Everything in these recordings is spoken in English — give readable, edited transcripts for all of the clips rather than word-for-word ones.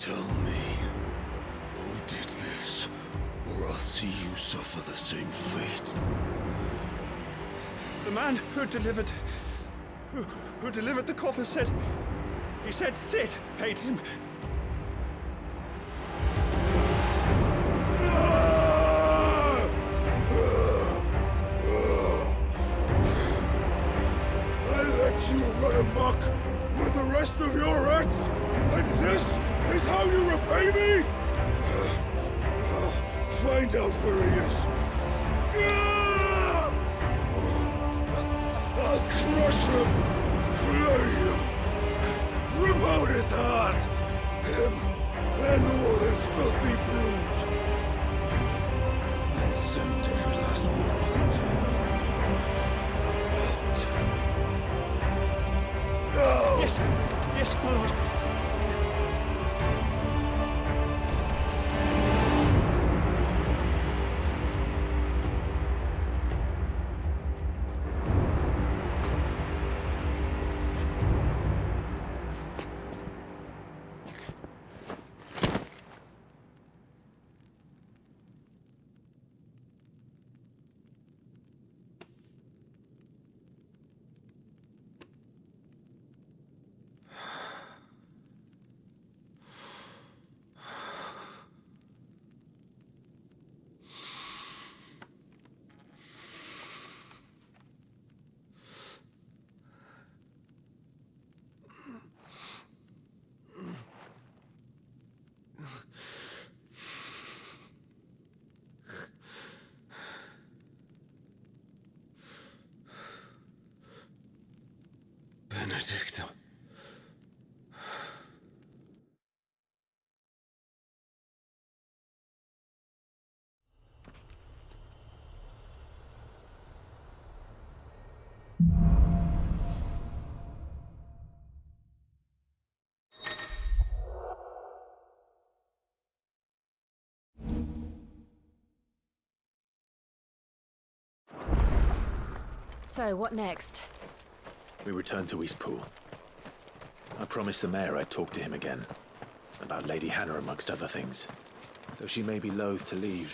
Tell me, who did this, or I'll see you suffer the same fate. The man who delivered the coffer said... He said Sid paid him. I let you run amok with the rest of your rats, and this is how you repay me? Find out where he is. I'll crush him, flay him, rip out his heart, him and all his filthy brood, and send every last one of them to hell. Out. Yes, yes, my lord. Benedicta. So, what next? We return to Eastpool. I promised the mayor I'd talk to him again. About Lady Hannah amongst other things. Though she may be loath to leave,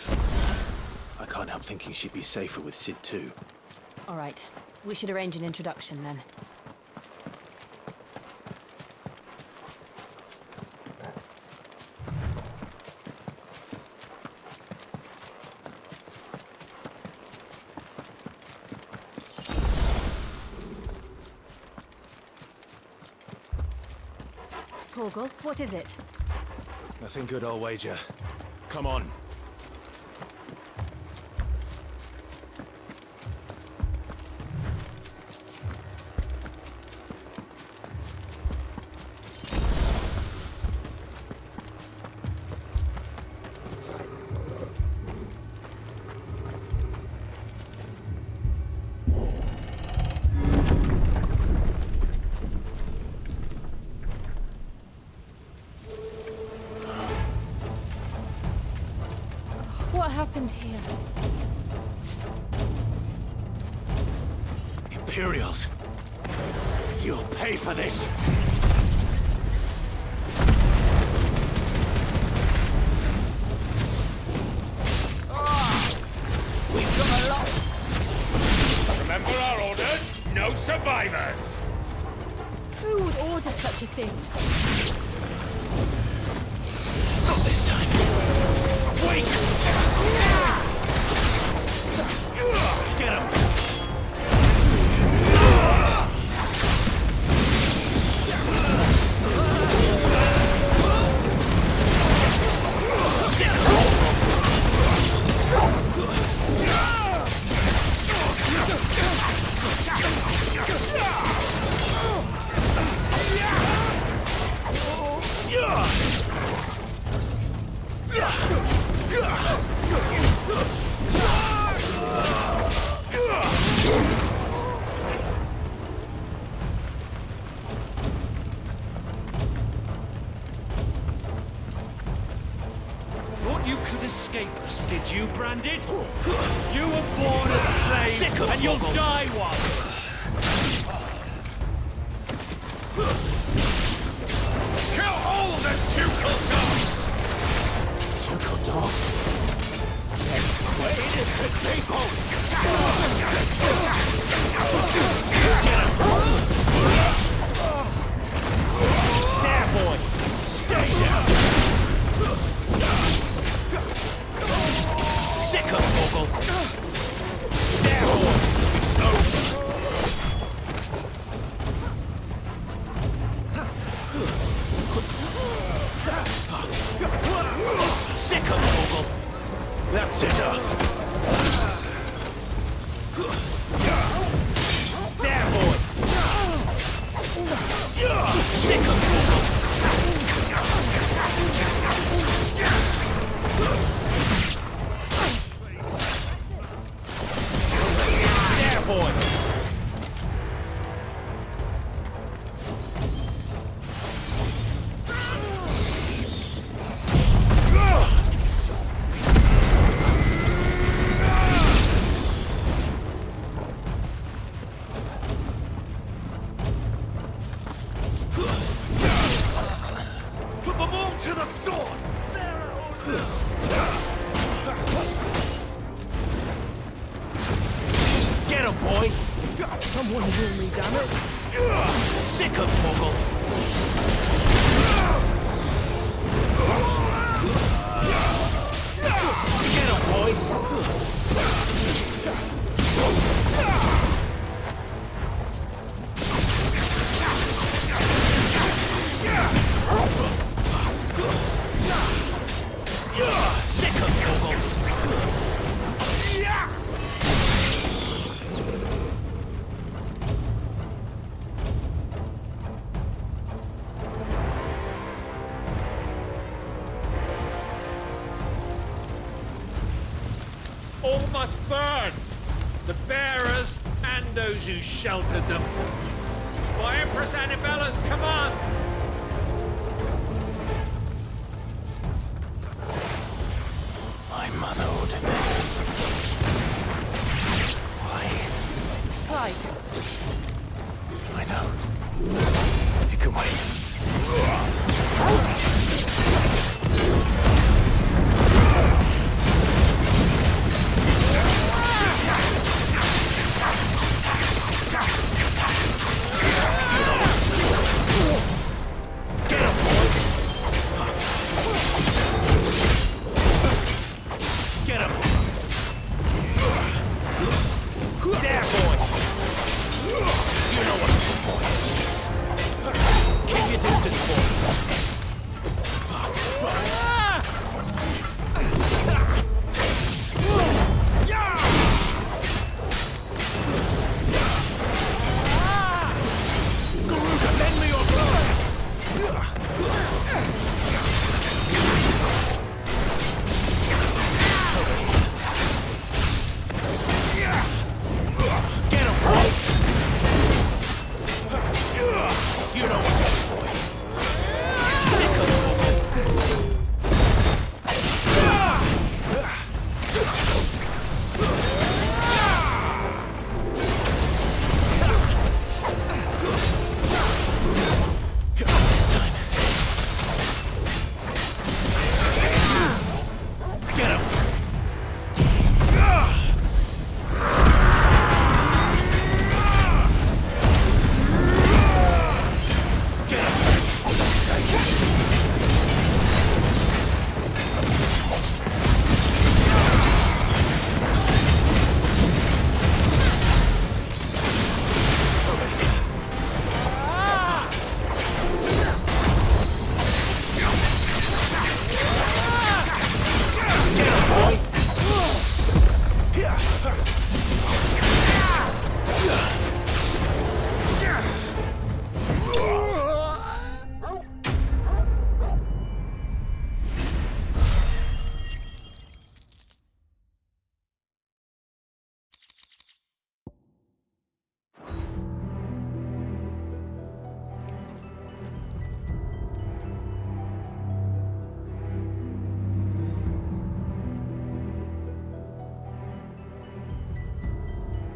I can't help thinking she'd be safer with Sid too. All right. We should arrange an introduction then. Torgal, what is it? Nothing good, I'll wager. Come on. What happened here? Imperials! You'll pay for this! We've got a lot! Remember our orders? No survivors! Who would order such a thing? Not this time! Wait! Get him! Thought you could escape us, did you, Branded? You were born a slave, and you'll die one! Kill all the Ducal There, boy! Stay down! Sick of Torgal! There, boy! It's over! Sick of Torgal! That's enough. There, boy! Sick of Torgal! There, boy! Put them all to the sword! Get him, boy! Someone heal me, damn it! Sick of Torgal! Get him, boy! Sick of Torgal! All must burn! The bearers and those who sheltered them. By Empress Annibella's command! My mother ordered this. Why? Blight. I know. It can wait. Get him! There, boy! You know what to do, boy. Keep your distance, boy. Garuda, lend me your sword! Get him, boy! You know what's up, boy. Sick of Torgal. This time. Get him! Get him! Get him, boy!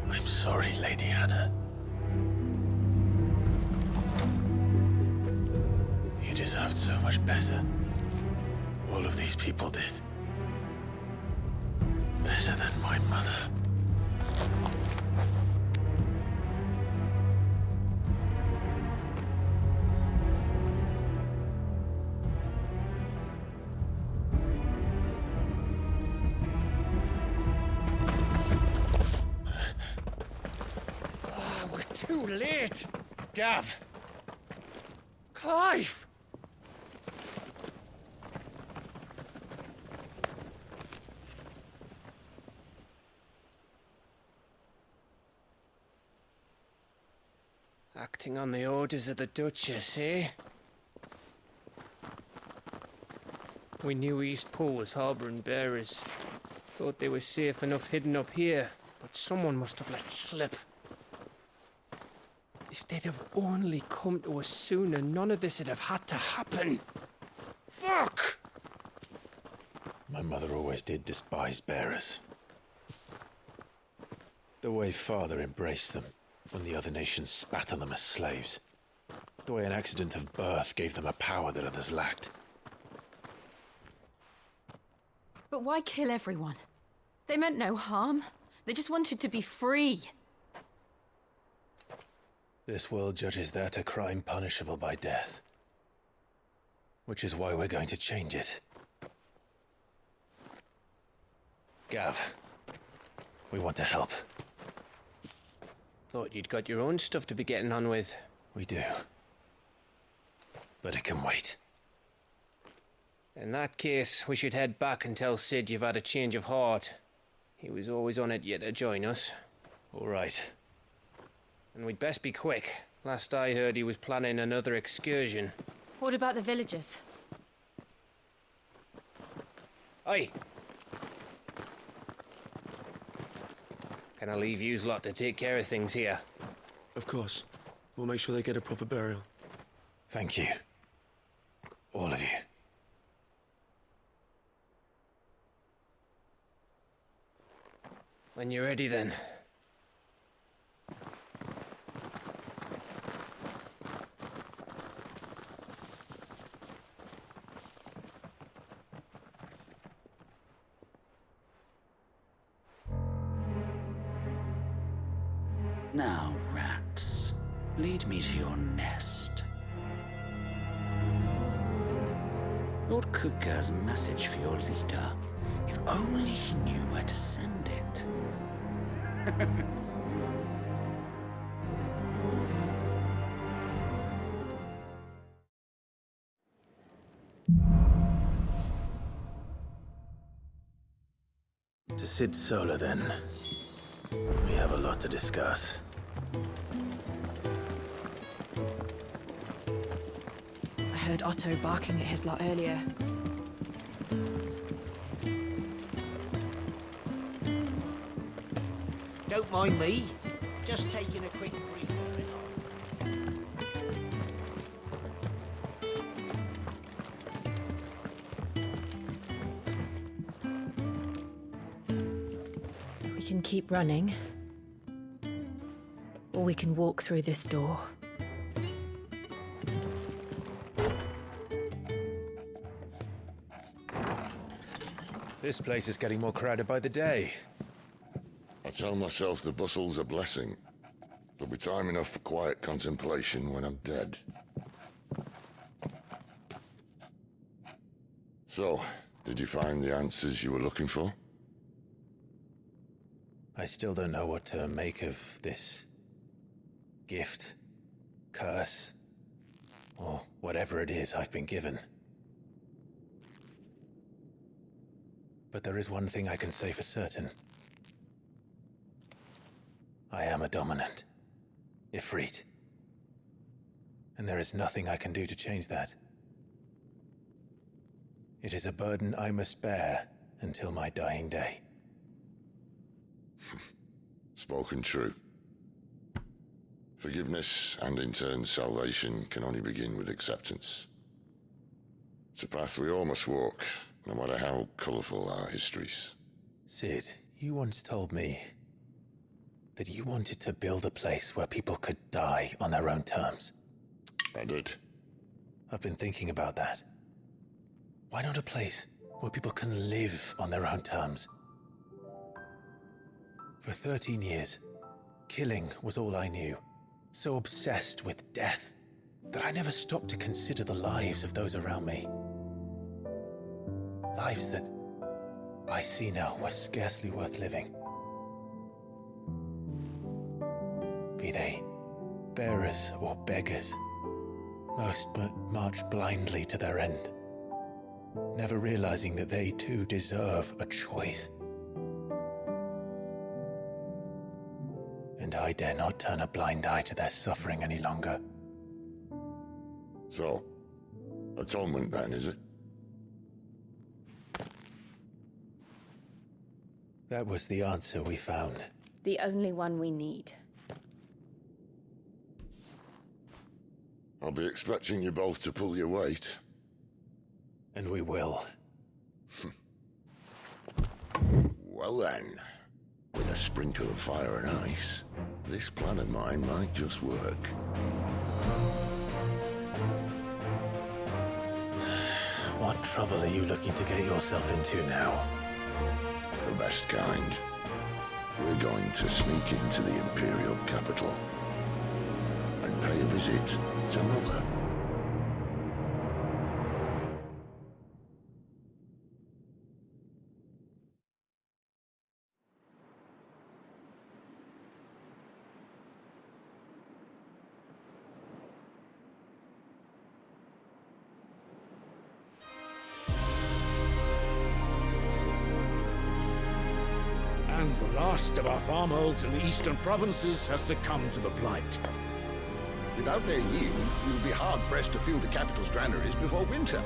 I'm sorry, Lady Hannah. You deserved so much better. All of these people did. Better than my mother. We're too late. Gav! Clive! Acting on the orders of the Duchess, eh? We knew East Pool was harbouring bearers. Thought they were safe enough hidden up here, but someone must have let slip. If they'd have only come to us sooner, none of this would have had to happen. Fuck! My mother always did despise bearers. The way Father embraced them when the other nations spat on them as slaves. The way an accident of birth gave them a power that others lacked. But why kill everyone? They meant no harm. They just wanted to be free. This world judges that a crime punishable by death. Which is why we're going to change it. Gav, we want to help. Thought you'd got your own stuff to be getting on with. We do. But it can wait. In that case, we should head back and tell Sid you've had a change of heart. He was always on it yet to join us. All right. And we'd best be quick. Last I heard, he was planning another excursion. What about the villagers? Aye. Can I leave yous lot to take care of things here? Of course. We'll make sure they get a proper burial. Thank you. All of you. When you're ready, then. Now, rats, lead me to your nest. Lord Kupka's message for your leader. If only he knew where to send it. To Sid Solar, then. We have a lot to discuss. I heard Otto barking at his lot earlier. Don't mind me. Just taking a quick breather. We can keep running. Or we can walk through this door. This place is getting more crowded by the day. I tell myself the bustle's a blessing. There'll be time enough for quiet contemplation when I'm dead. So, did you find the answers you were looking for? I still don't know what to make of this gift, curse, or whatever it is I've been given. But there is one thing I can say for certain. I am a dominant, Ifrit. And there is nothing I can do to change that. It is a burden I must bear until my dying day. Spoken true. Forgiveness and in turn salvation can only begin with acceptance. It's a path we all must walk, no matter how colourful our histories. Sid, you once told me that you wanted to build a place where people could die on their own terms. I did. I've been thinking about that. Why not a place where people can live on their own terms? For 13 years, killing was all I knew. So obsessed with death that I never stopped to consider the lives of those around me. Lives that I see now were scarcely worth living. Be they bearers or beggars, most march blindly to their end, never realizing that they too deserve a choice. And I dare not turn a blind eye to their suffering any longer. So, atonement then, is it? That was the answer we found. The only one we need. I'll be expecting you both to pull your weight. And we will. Well then, with a sprinkle of fire and ice, this plan of mine might just work. What trouble are you looking to get yourself into now? The best kind. We're going to sneak into the Imperial capital and pay a visit to Mother. And the last of our farmholds in the eastern provinces has succumbed to the Blight. Without their yield, we will be hard-pressed to fill the capital's granaries before winter.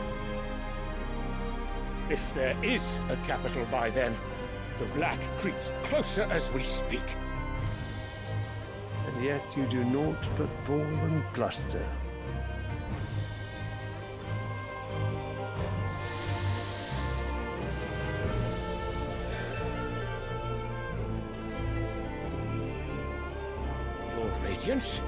If there is a capital by then, the Black creeps closer as we speak. And yet you do naught but bawl and bluster. Your Radiance?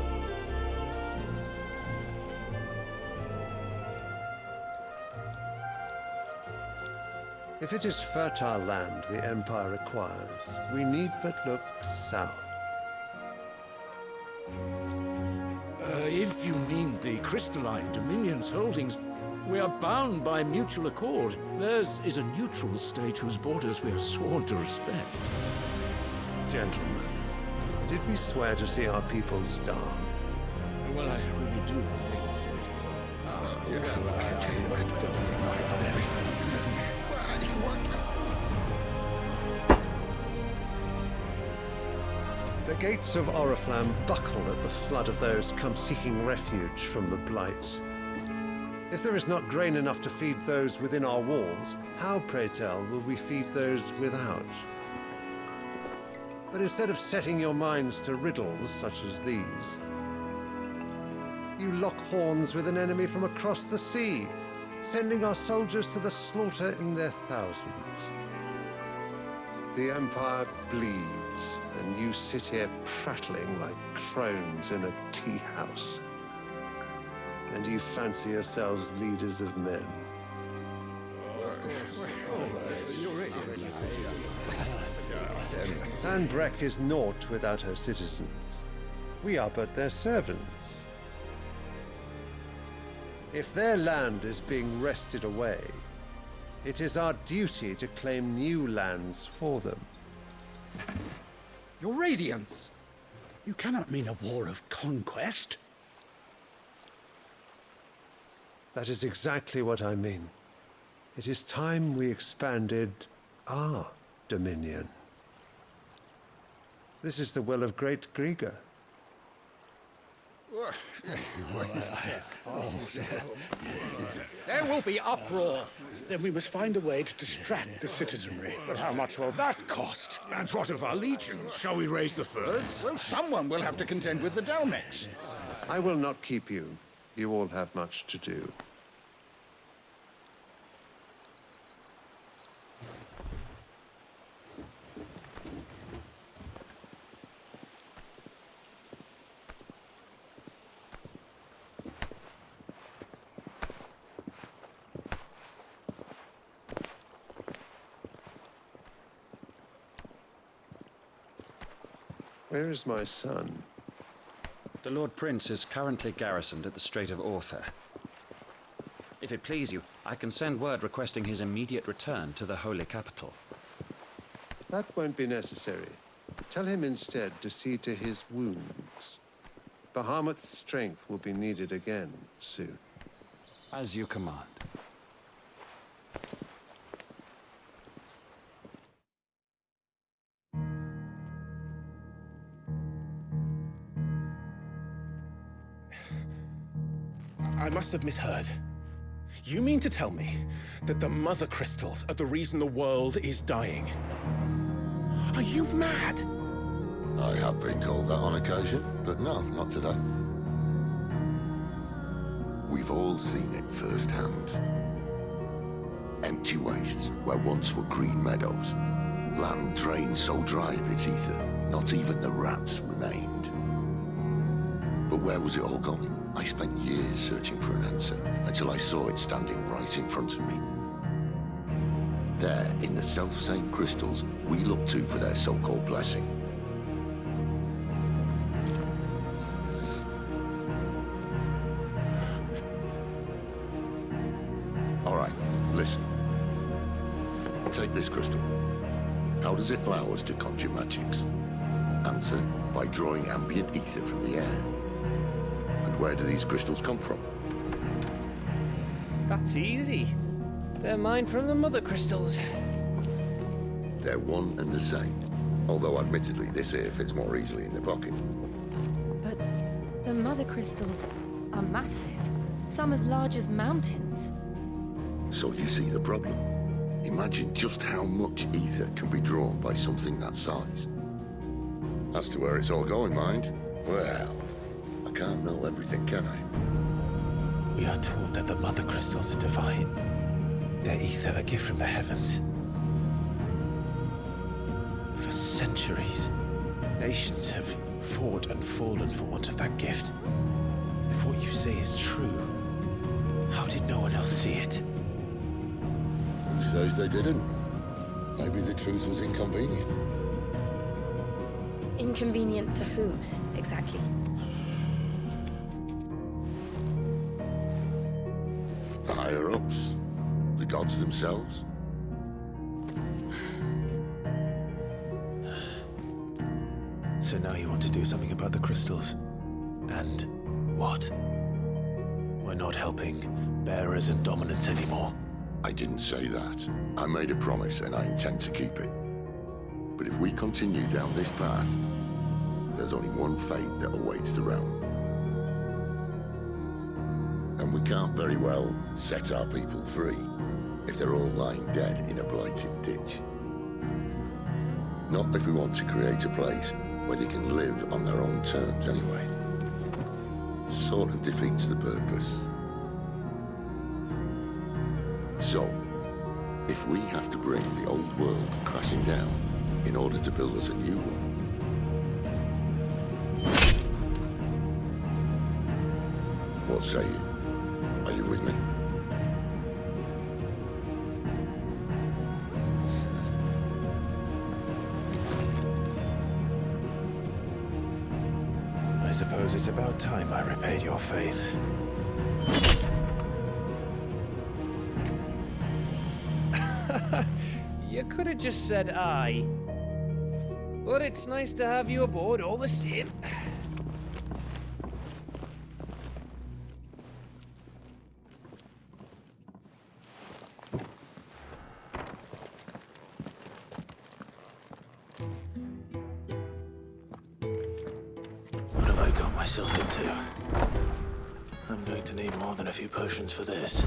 If it is fertile land the Empire requires, we need but look south. If you mean the crystalline Dominion's holdings, we are bound by mutual accord. Theirs is a neutral state whose borders we are sworn to respect. Gentlemen, did we swear to see our people starve? Well, I really do think The gates of Oriflamme buckle at the flood of those come seeking refuge from the Blight. If there is not grain enough to feed those within our walls, how, pray tell, will we feed those without? But instead of setting your minds to riddles such as these, you lock horns with an enemy from across the sea, sending our soldiers to the slaughter in their thousands. The Empire bleeds, and you sit here prattling like crones in a tea house. And you fancy yourselves leaders of men. Sanbreque is naught without her citizens. We are but their servants. If their land is being wrested away, it is our duty to claim new lands for them. Your Radiance! You cannot mean a war of conquest. That is exactly what I mean. It is time we expanded our dominion. This is the will of great Grieger. There will be uproar. Then we must find a way to distract the citizenry. But how much will that cost? And what of our legions? Shall we raise the furs? Well, someone will have to contend with the Dalmex. I will not keep you. You all have much to do. Where is my son? The Lord Prince is currently garrisoned at the Strait of Arthur. If it please you, I can send word requesting his immediate return to the Holy Capital. That won't be necessary. Tell him instead to see to his wounds. Bahamut's strength will be needed again soon. As you command. I must have misheard. You mean to tell me that the Mothercrystals are the reason the world is dying? Are you mad? I have been called that on occasion, but no, not today. We've all seen it firsthand. Empty wastes where once were green meadows. Land drained so dry of its ether, not even the rats remained. But where was it all going? I spent years searching for an answer, until I saw it standing right in front of me. There, in the self-same crystals, we look to for their so-called blessing. All right, listen. Take this crystal. How does it allow us to conjure magics? Answer, by drawing ambient ether from the air. And where do these crystals come from? That's easy. They're mined from the Mothercrystals. They're one and the same. Although admittedly this here fits more easily in the pocket. But the Mothercrystals are massive. Some as large as mountains. So you see the problem. Imagine just how much ether can be drawn by something that size. As to where it's all going, mind, well, I can't know everything, can I? We are taught that the Mothercrystals are divine. Their ether a gift from the heavens. For centuries, nations have fought and fallen for want of that gift. If what you say is true, how did no one else see it? Who says they didn't? Maybe the truth was inconvenient. Inconvenient to whom, exactly? The higher-ups? The gods themselves? So now you want to do something about the crystals? And what? We're not helping bearers and dominants anymore. I didn't say that. I made a promise and I intend to keep it. But if we continue down this path, there's only one fate that awaits the realm. And we can't very well set our people free if they're all lying dead in a blighted ditch. Not if we want to create a place where they can live on their own terms anyway. Sort of defeats the purpose. So, if we have to bring the old world crashing down in order to build us a new one, what say you? Are you with me? I suppose it's about time I repaid your faith. You could have just said aye. But it's nice to have you aboard all the same. What have I got myself into? I'm going to need more than a few potions for this.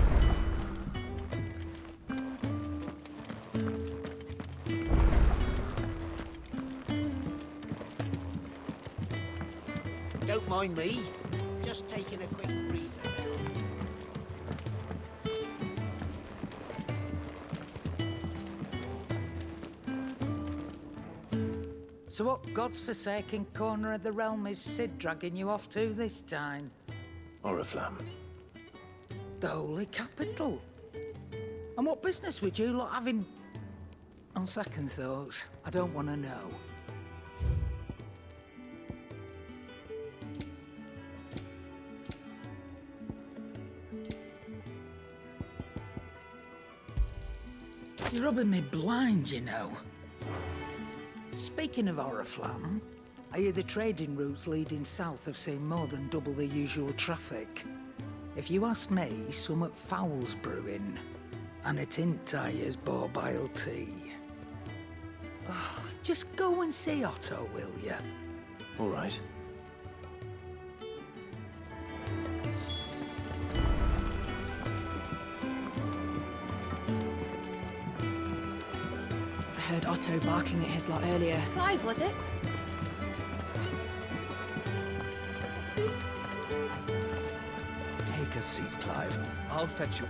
Don't mind me. Just taking a quick breather. So what God's forsaken corner of the realm is Sid dragging you off to this time? Oriflamme. The Holy Capital. And what business would you lot have in... On second thoughts, I don't want to know. You're rubbing me blind, you know. Speaking of Oriflamme, I hear the trading routes leading south have seen more than double the usual traffic. If you ask me, somewhat foul's brewing. And it ain't Tyre's borbile tea. Oh, just go and see Otto, will you? All right. I heard Otto barking at his lot earlier. Clive, was it? Take a seat, Clive. I'll fetch you.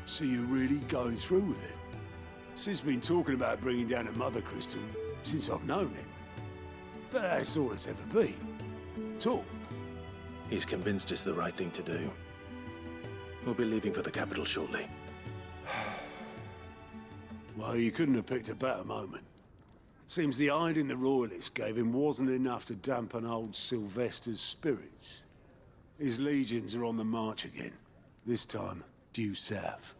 So you're really going through with it? Sid's been talking about bringing down a Mothercrystal since I've known him. But that's all it's ever been. Talk. He's convinced it's the right thing to do. We'll be leaving for the capital shortly. Well, you couldn't have picked a better moment. Seems the hiding the Royalists gave him wasn't enough to dampen old Sylvester's spirits. His legions are on the march again. This time, due south.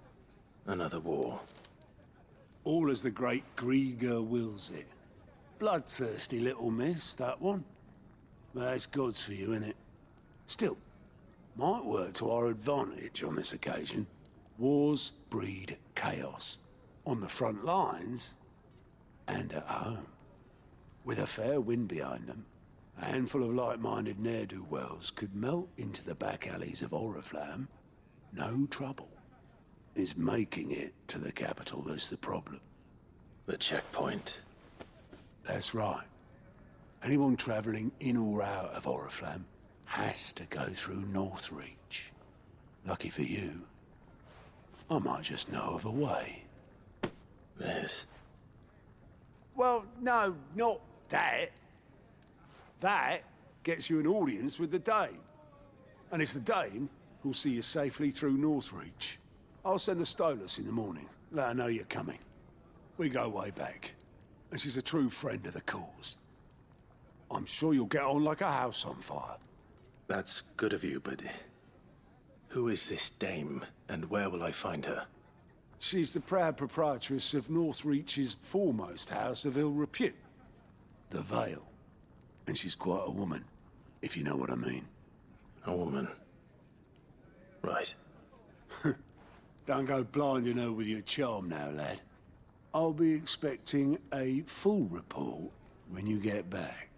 Another war. All as the great Grieger wills it. Bloodthirsty little miss, that one. But that's God's for you, innit? Still, might work to our advantage on this occasion. Wars breed chaos. On the front lines, and at home. With a fair wind behind them, a handful of like-minded ne'er-do-wells could melt into the back alleys of Oriflamme. No trouble. It's making it to the capital that's the problem. The checkpoint. That's right. Anyone travelling in or out of Oriflamme has to go through Northreach. Lucky for you, I might just know of a way. This? Well, no, not that. That gets you an audience with the Dame. And it's the Dame who'll see you safely through Northreach. I'll send a Stolas in the morning, let her know you're coming. We go way back, and she's a true friend of the cause. I'm sure you'll get on like a house on fire. That's good of you, but who is this Dame, and where will I find her? She's the proud proprietress of Northreach's foremost house of ill repute, the Vale. And she's quite a woman, if you know what I mean. A woman? Right. Don't go blinding her with your charm now, lad. I'll be expecting a full report when you get back.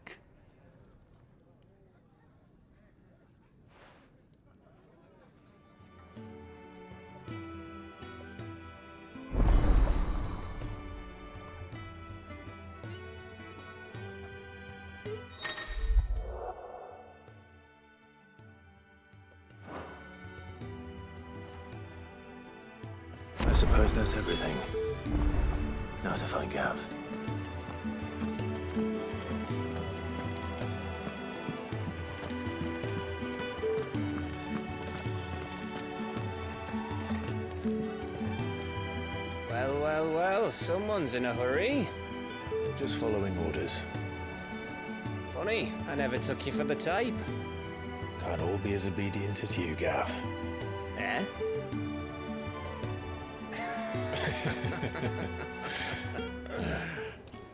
I suppose that's everything. Now to find Gav. Well, well, well, someone's in a hurry. Just following orders. Funny, I never took you for the type. Can't all be as obedient as you, Gav. Eh?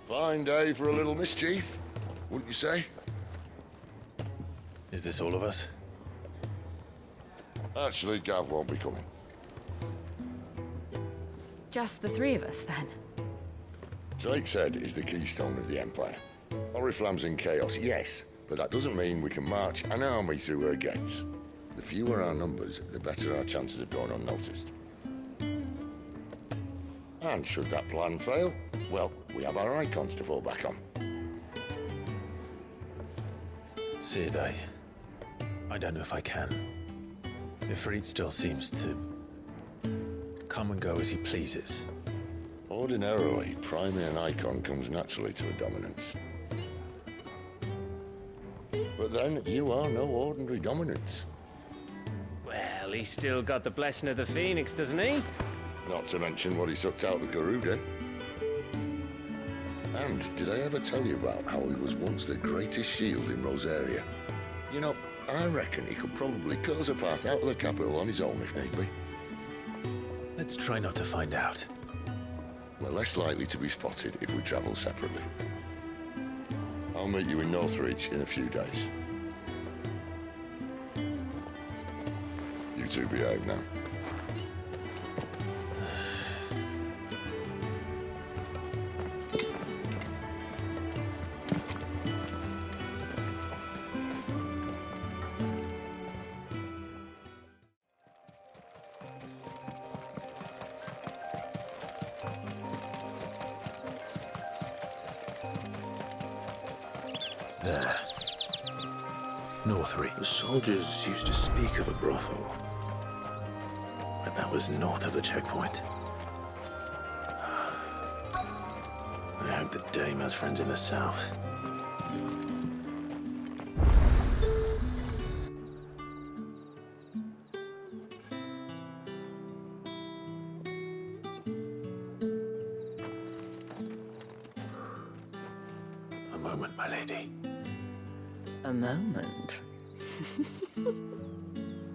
Fine day for a little mischief, wouldn't you say? Is this all of us? Actually, Gav won't be coming. Just the three of us, then? Drake's Head is the keystone of the Empire. Oriflamme's in chaos, yes, but that doesn't mean we can march an army through her gates. The fewer our numbers, the better our chances of going unnoticed. And should that plan fail, well, we have our Eikons to fall back on. Sid, I don't know if I can. Ifrit still seems to come and go as he pleases. Ordinarily, priming an Eikon comes naturally to a dominance. But then, you are no ordinary dominance. Well, he's still got the blessing of the Phoenix, doesn't he? Not to mention what he sucked out of Garuda. And did I ever tell you about how he was once the greatest shield in Rosaria? You know, I reckon he could probably cut us a path out of the capital on his own if need be. Let's try not to find out. We're less likely to be spotted if we travel separately. I'll meet you in Northreach in a few days. You two behave now. There. Northreach. The soldiers used to speak of a brothel. But that was north of the checkpoint. I hope the dame has friends in the south. A moment, my lady. A moment?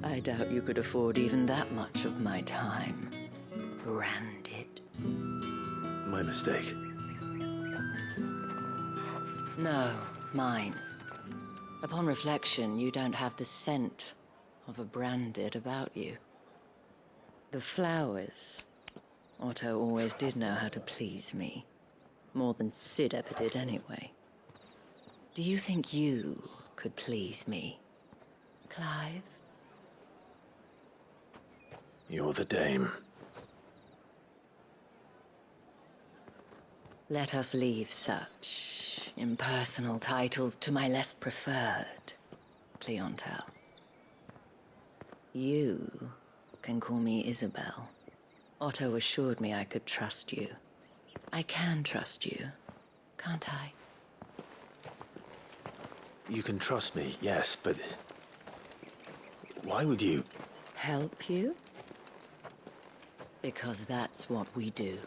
I doubt you could afford even that much of my time. Branded. My mistake. No, mine. Upon reflection, you don't have the scent of a branded about you. The flowers. Otto always did know how to please me. More than Sid ever did anyway. Do you think you could please me, Clive? You're the dame. Let us leave such impersonal titles to my less preferred clientele. You can call me Isabel. Otto assured me I could trust you. I can trust you, can't I? You can trust me, yes, but why would you? Help you? Because that's what we do.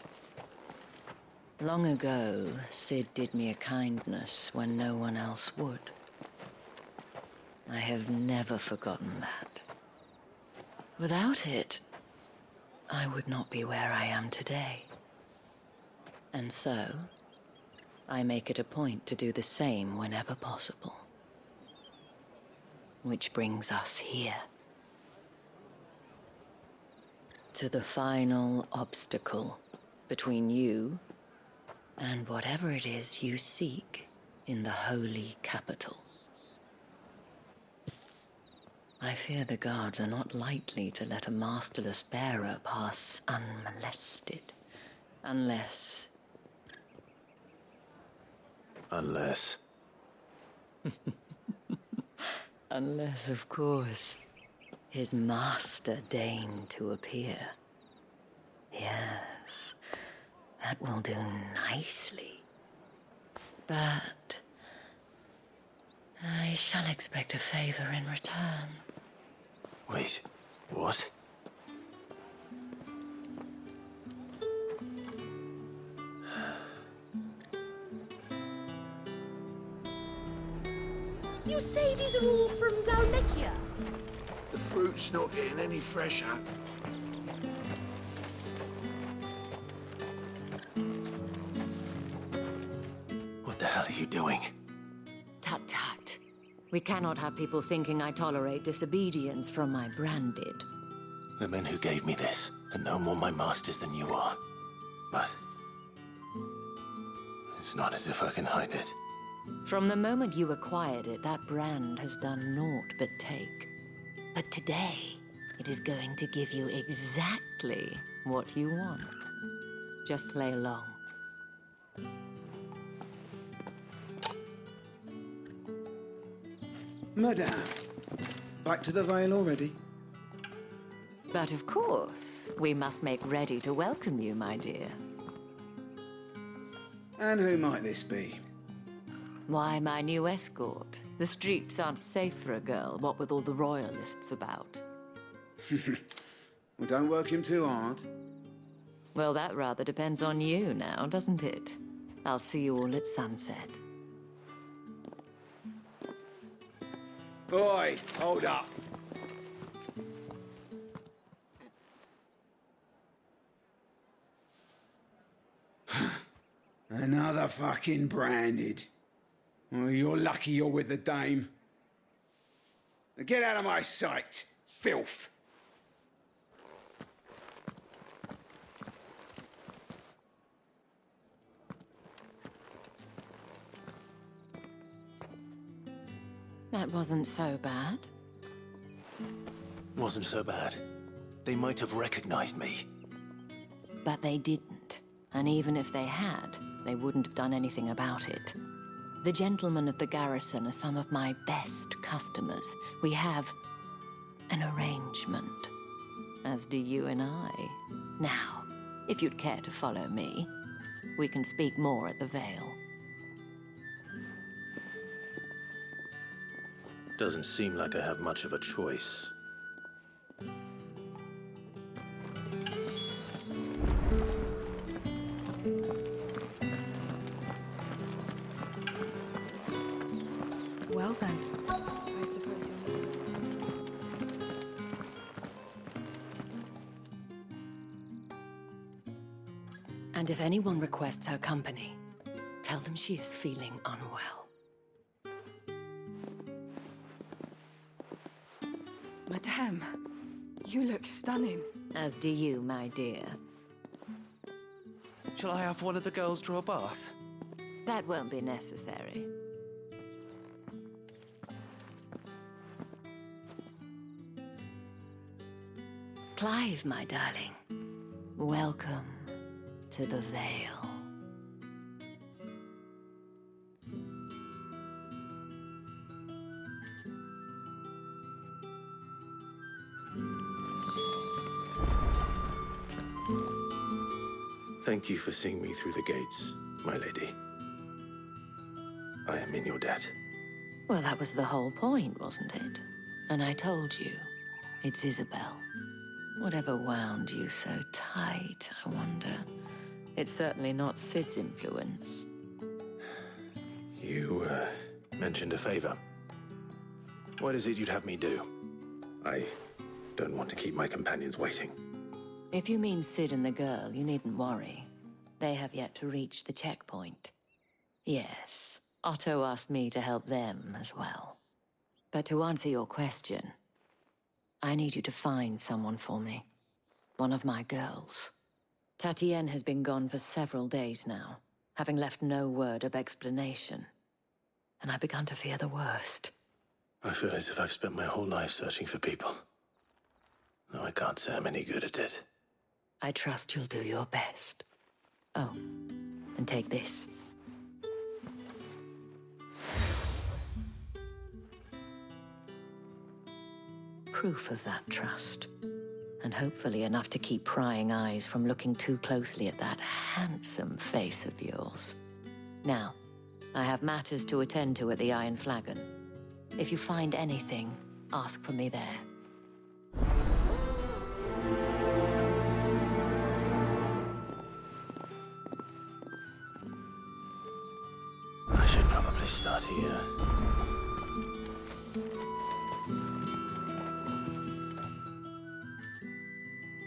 Long ago, Sid did me a kindness when no one else would. I have never forgotten that. Without it, I would not be where I am today. And so, I make it a point to do the same whenever possible. Which brings us here. To the final obstacle between you and whatever it is you seek in the holy capital. I fear the guards are not likely to let a masterless bearer pass unmolested. Unless... Unless... Unless, of course, his master deigned to appear. Yes, that will do nicely. But I shall expect a favor in return. Wait, what? You say these are all from Dalmekia? The fruit's not getting any fresher. What the hell are you doing? Tut-tut. We cannot have people thinking I tolerate disobedience from my branded. The men who gave me this are no more my masters than you are. But it's not as if I can hide it. From the moment you acquired it, that brand has done naught but take. But today, it is going to give you exactly what you want. Just play along. Madame, back to the Vale already? But of course, we must make ready to welcome you, my dear. And who might this be? Why, my new escort. The streets aren't safe for a girl, what with all the royalists about. Well, don't work him too hard. Well, that rather depends on you now, doesn't it? I'll see you all at sunset. Boy, hold up. Another fucking branded. Well, you're lucky you're with the dame. Now get out of my sight, filth. That wasn't so bad. Wasn't so bad. They might have recognized me. But they didn't. And even if they had, they wouldn't have done anything about it. The gentlemen of the garrison are some of my best customers. We have an arrangement, as do you and I. Now, if you'd care to follow me, we can speak more at the Vale. Doesn't seem like I have much of a choice. Well then, I suppose you're not. And if anyone requests her company, tell them she is feeling unwell. Madame, you look stunning. As do you, my dear. Shall I have one of the girls draw a bath? That won't be necessary. Clive, my darling. Welcome to the Vale. Thank you for seeing me through the gates, my lady. I am in your debt. Well, that was the whole point, wasn't it? And I told you, it's Isabel. Whatever wound you so tight, I wonder. It's certainly not Sid's influence. You, mentioned a favor. What is it you'd have me do? I don't want to keep my companions waiting. If you mean Sid and the girl, you needn't worry. They have yet to reach the checkpoint. Yes, Otto asked me to help them as well. But to answer your question, I need you to find someone for me. One of my girls. Tatienne has been gone for several days now, having left no word of explanation. And I've begun to fear the worst. I feel as if I've spent my whole life searching for people. Though I can't say I'm any good at it. I trust you'll do your best. Oh, and take this. Proof of that trust. And hopefully enough to keep prying eyes from looking too closely at that handsome face of yours. Now, I have matters to attend to at the Iron Flagon. If you find anything, ask for me there. I should probably start here.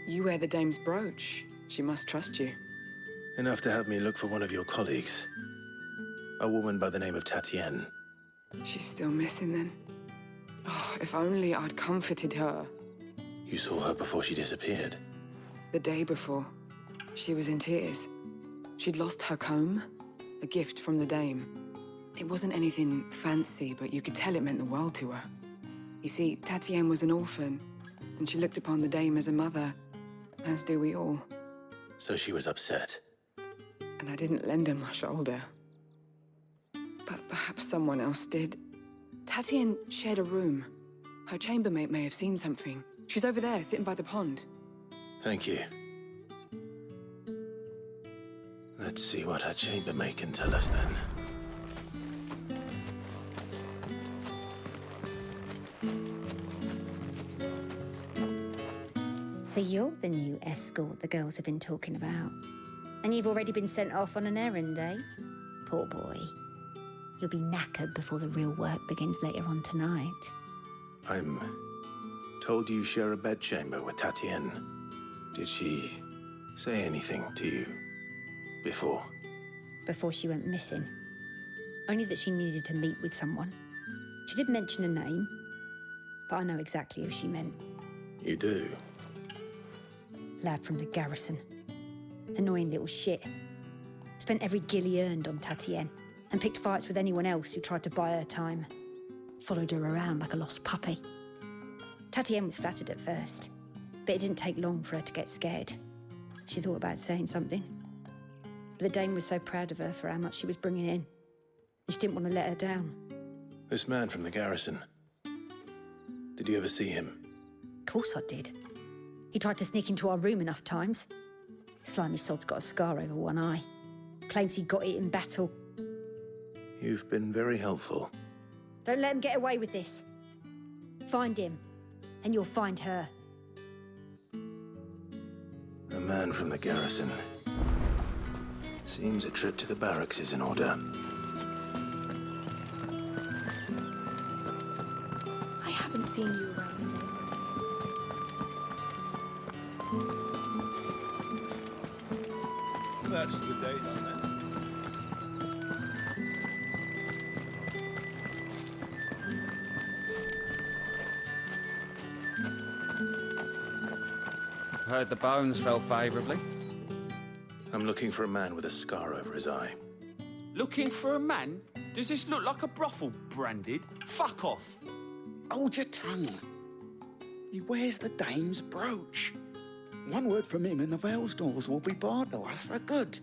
You wear the dame's brooch. She must trust you. Enough to have me look for one of your colleagues. A woman by the name of Tatienne. She's still missing then. Oh, if only I'd comforted her. You saw her before she disappeared. The day before, she was in tears. She'd lost her comb, a gift from the dame. It wasn't anything fancy, but you could tell it meant the world to her. You see, Tatienne was an orphan, and she looked upon the dame as a mother, as do we all. So she was upset. And I didn't lend her my shoulder. But perhaps someone else did. Tatienne shared a room. Her chambermaid may have seen something. She's over there, sitting by the pond. Thank you. Let's see what her chambermaid can tell us then. So you're the new escort the girls have been talking about. And you've already been sent off on an errand, eh? Poor boy. You'll be knackered before the real work begins later on tonight. I'm told you share a bedchamber with Tatienne. Did she say anything to you? Before? Before she went missing. Only that she needed to meet with someone. She did mention a name, but I know exactly who she meant. You do? Lad from the garrison. Annoying little shit. Spent every guil he earned on Tatienne, and picked fights with anyone else who tried to buy her time. Followed her around like a lost puppy. Tatienne was flattered at first, but it didn't take long for her to get scared. She thought about saying something. But the Dame was so proud of her for how much she was bringing in. And she didn't want to let her down. This man from the garrison. Did you ever see him? Of course I did. He tried to sneak into our room enough times. Slimy sod's got a scar over one eye. Claims he got it in battle. You've been very helpful. Don't let him get away with this. Find him, and you'll find her. A man from the garrison. Seems a trip to the barracks is in order. I haven't seen you around today. That's the date on it. Heard the bones fell favourably. I'm looking for a man with a scar over his eye. Looking for a man? Does this look like a brothel, Branded? Fuck off. Hold your tongue. He wears the Dame's brooch. One word from him and the Vale's doors will be barred to us for good.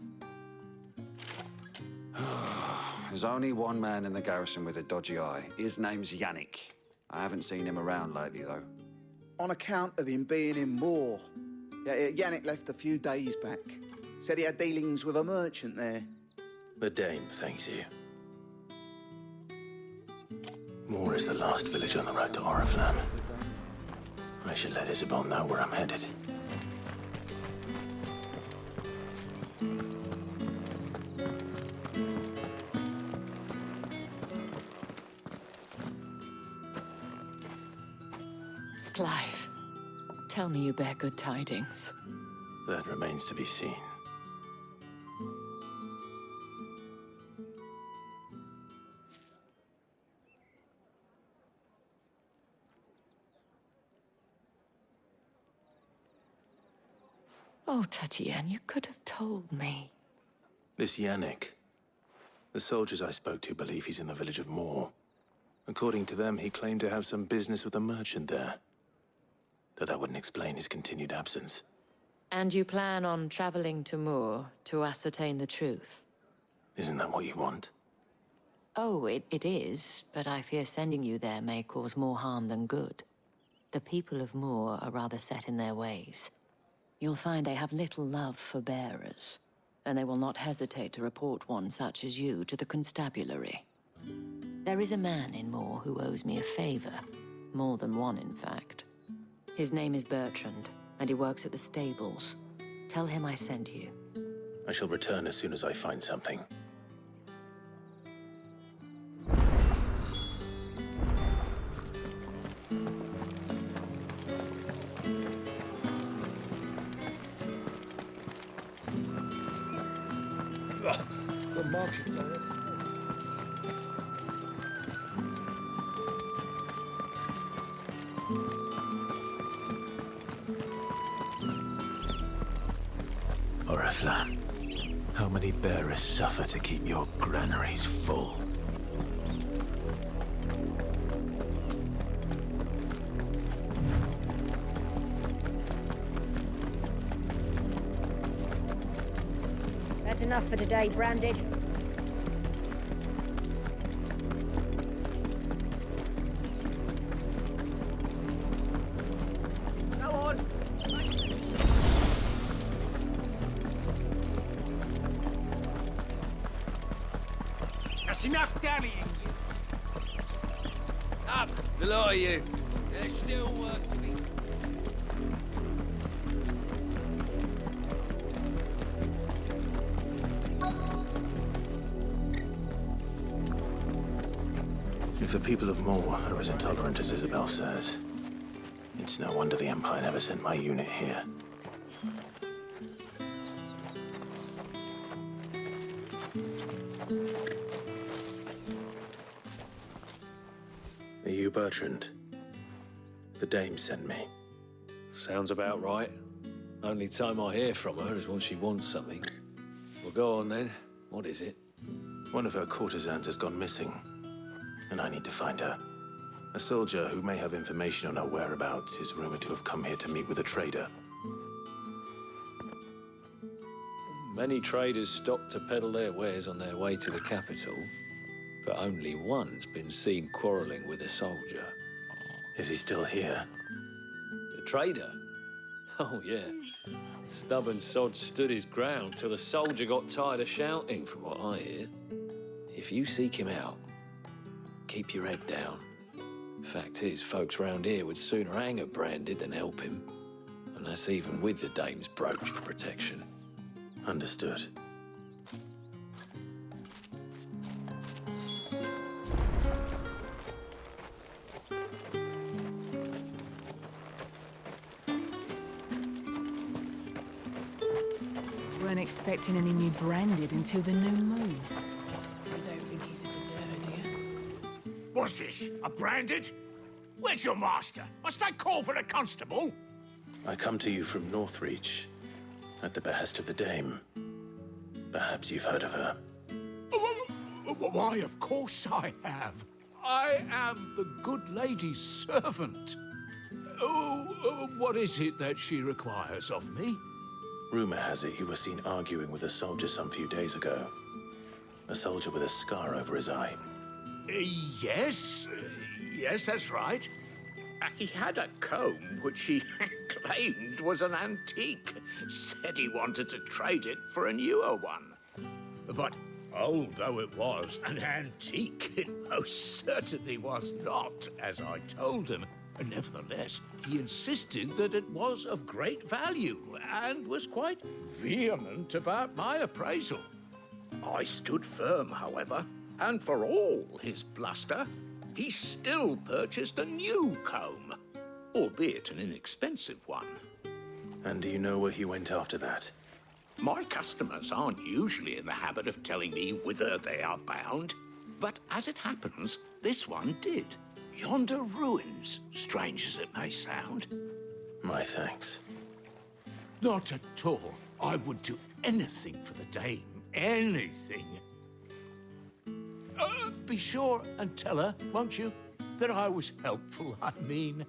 There's only one man in the garrison with a dodgy eye. His name's Yannick. I haven't seen him around lately, though. On account of him being in Moor. Yeah, Yannick left a few days back. Said he had dealings with a merchant there. The Dame thanks you. Moor is the last village on the road to Oriflamme. I should let Isabel know where I'm headed. Clive, tell me you bear good tidings. That remains to be seen. Oh, Tatienne, you could have told me. This Yannick. The soldiers I spoke to believe he's in the village of Moor. According to them, he claimed to have some business with a merchant there. Though that wouldn't explain his continued absence. And you plan on traveling to Moor to ascertain the truth? Isn't that what you want? Oh, it is, but I fear sending you there may cause more harm than good. The people of Moor are rather set in their ways. You'll find they have little love for bearers, and they will not hesitate to report one such as you to the constabulary. There is a man in Moor who owes me a favor. More than one, in fact. His name is Bertrand, and he works at the stables. Tell him I sent you. I shall return as soon as I find something. The markets are everywhere. Oriflamme, how many bearers suffer to keep your granaries full? That's enough for today, Branded. Go on. That's enough dallying, you. Up, the lot of you. There's still work to be. If the people of Moor are as intolerant as Isabel says, it's no wonder the Empire never sent my unit here. Are you Bertrand? The dame sent me. Sounds about right. Only time I hear from her is when she wants something. Well, go on then. What is it? One of her courtesans has gone missing, and I need to find her. A soldier who may have information on her whereabouts is rumored to have come here to meet with a trader. Many traders stop to peddle their wares on their way to the capital, but only one's been seen quarreling with a soldier. Is he still here? The trader? Oh, yeah. Stubborn sod stood his ground till the soldier got tired of shouting, from what I hear. If you seek him out, keep your head down. Fact is, folks round here would sooner hang a branded than help him. And that's even with the dame's brooch for protection. Understood. Weren't expecting any new branded until the new moon. I don't think he's a deserter, do you? What's this? A branded? Where's your master? Must I call for the constable? I come to you from Northreach, at the behest of the dame. Perhaps you've heard of her. Why, of course I have. I am the good lady's servant. What is it that she requires of me? Rumor has it you were seen arguing with a soldier some few days ago. A soldier with a scar over his eye. Yes, that's right. He had a comb which he claimed was an antique. Said he wanted to trade it for a newer one. But old though it was, an antique it most certainly was not, as I told him. Nevertheless, he insisted that it was of great value and was quite vehement about my appraisal. I stood firm, however, and for all his bluster, he still purchased a new comb, albeit an inexpensive one. And do you know where he went after that? My customers aren't usually in the habit of telling me whither they are bound, but as it happens, this one did. Yonder ruins, strange as it may sound. My thanks. Not at all. I would do anything for the dame. Anything. Be sure and tell her, won't you, that I was helpful. I mean,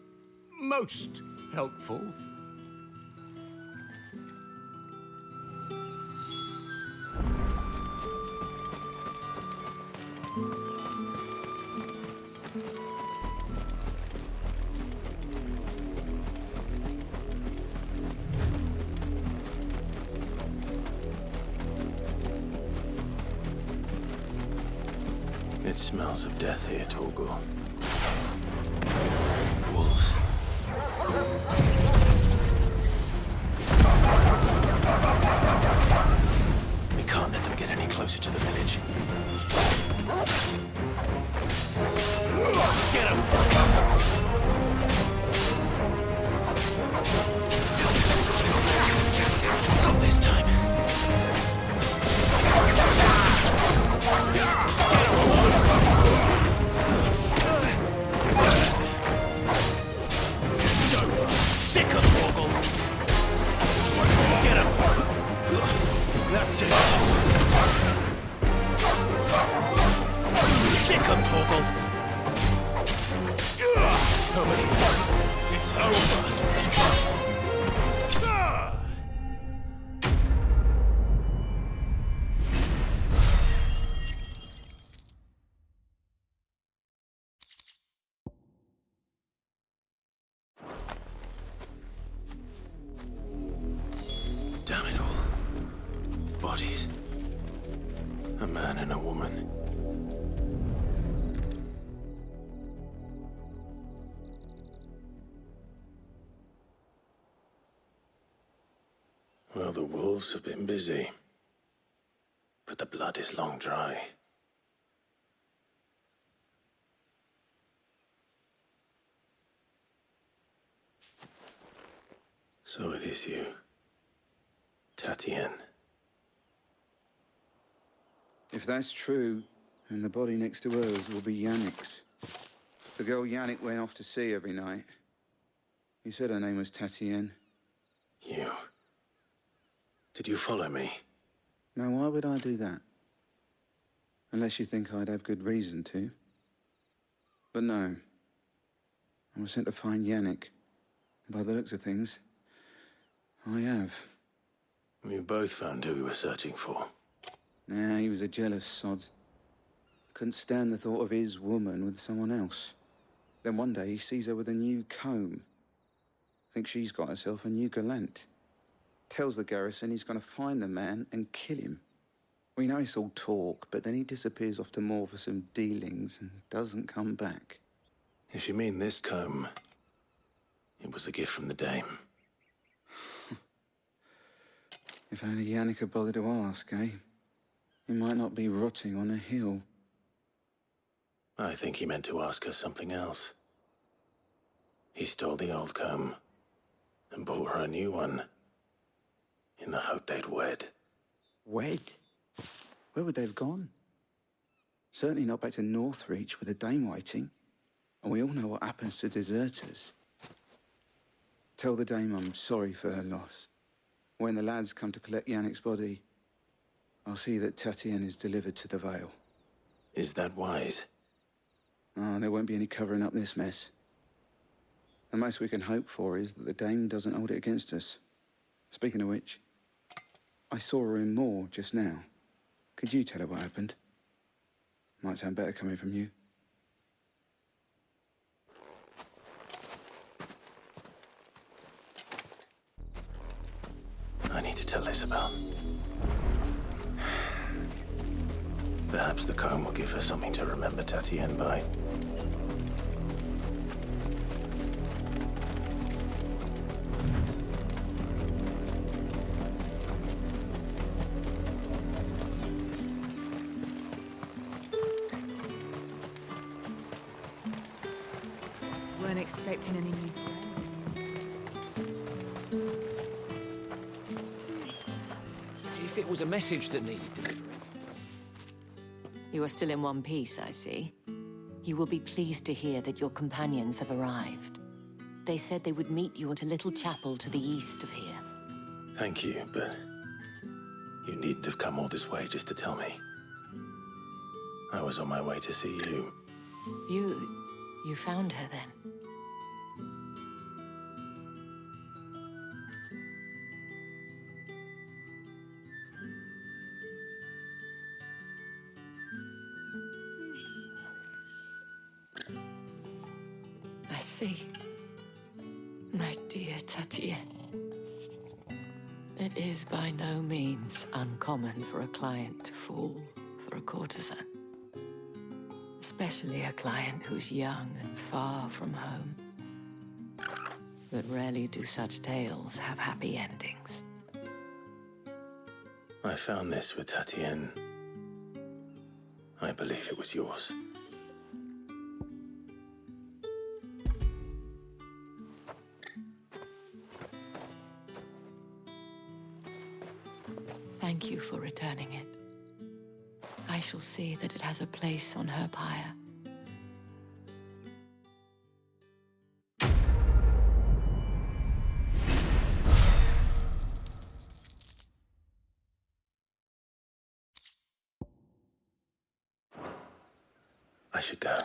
most helpful. It smells of death here, Torgal. Wolves. We can't let them get any closer to the village. Get him! Not this time. Sick of Torgal! Get him! That's it! Sick of Torgal! Over here. It's over! Damn it all. Bodies. A man and a woman. Well, the wolves have been busy. But the blood is long dry. So it is you. Tatien. If that's true, then the body next to hers will be Yannick's. The girl Yannick went off to sea every night. He said her name was Tatienne. You... Did you follow me? Now, why would I do that? Unless you think I'd have good reason to. But no. I was sent to find Yannick. By the looks of things, I have. We both found who we were searching for. Nah, he was a jealous sod. Couldn't stand the thought of his woman with someone else. Then one day he sees her with a new comb. Thinks she's got herself a new gallant. Tells the garrison he's gonna find the man and kill him. We know it's all talk, but then he disappears off to Moor for some dealings and doesn't come back. If you mean this comb, it was a gift from the dame. If only Yannick had bothered to ask, eh? He might not be rotting on a hill. I think he meant to ask her something else. He stole the old comb and bought her a new one in the hope they'd wed. Wed? Where would they have gone? Certainly not back to Northreach with a dame waiting. And we all know what happens to deserters. Tell the dame I'm sorry for her loss. When the lads come to collect Yannick's body, I'll see that Tatienne is delivered to the Vale. Is that wise? Ah, there won't be any covering up this mess. The most we can hope for is that the dame doesn't hold it against us. Speaking of which, I saw her in Moor just now. Could you tell her what happened? Might sound better coming from you. I need to tell Isabel. Perhaps the comb will give her something to remember Tatienne by. Weren't expecting any new friends. If it was a message that needed delivering. You are still in one piece, I see. You will be pleased to hear that your companions have arrived. They said they would meet you at a little chapel to the east of here. Thank you, but you needn't have come all this way just to tell me. I was on my way to see you. You found her then? I see. My dear Tatienne. It is by no means uncommon for a client to fall for a courtesan. Especially a client who's young and far from home. But rarely do such tales have happy endings. I found this with Tatienne. I believe it was yours. Thank you for returning it. I shall see that it has a place on her pyre. I should go.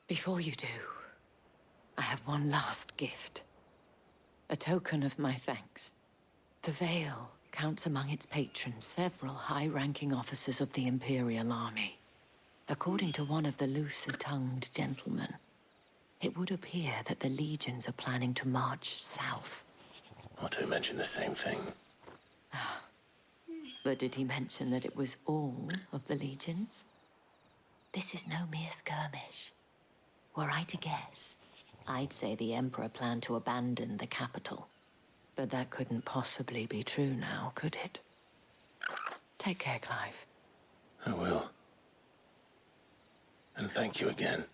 Before you do, I have one last gift. A token of my thanks. The Vale counts among its patrons several high-ranking officers of the Imperial Army. According to one of the looser-tongued gentlemen, it would appear that the legions are planning to march south. Or to mention the same thing. But did he mention that it was all of the legions? This is no mere skirmish. Were I to guess, I'd say the Emperor planned to abandon the capital. But that couldn't possibly be true now, could it? Take care, Clive. I will. And thank you again.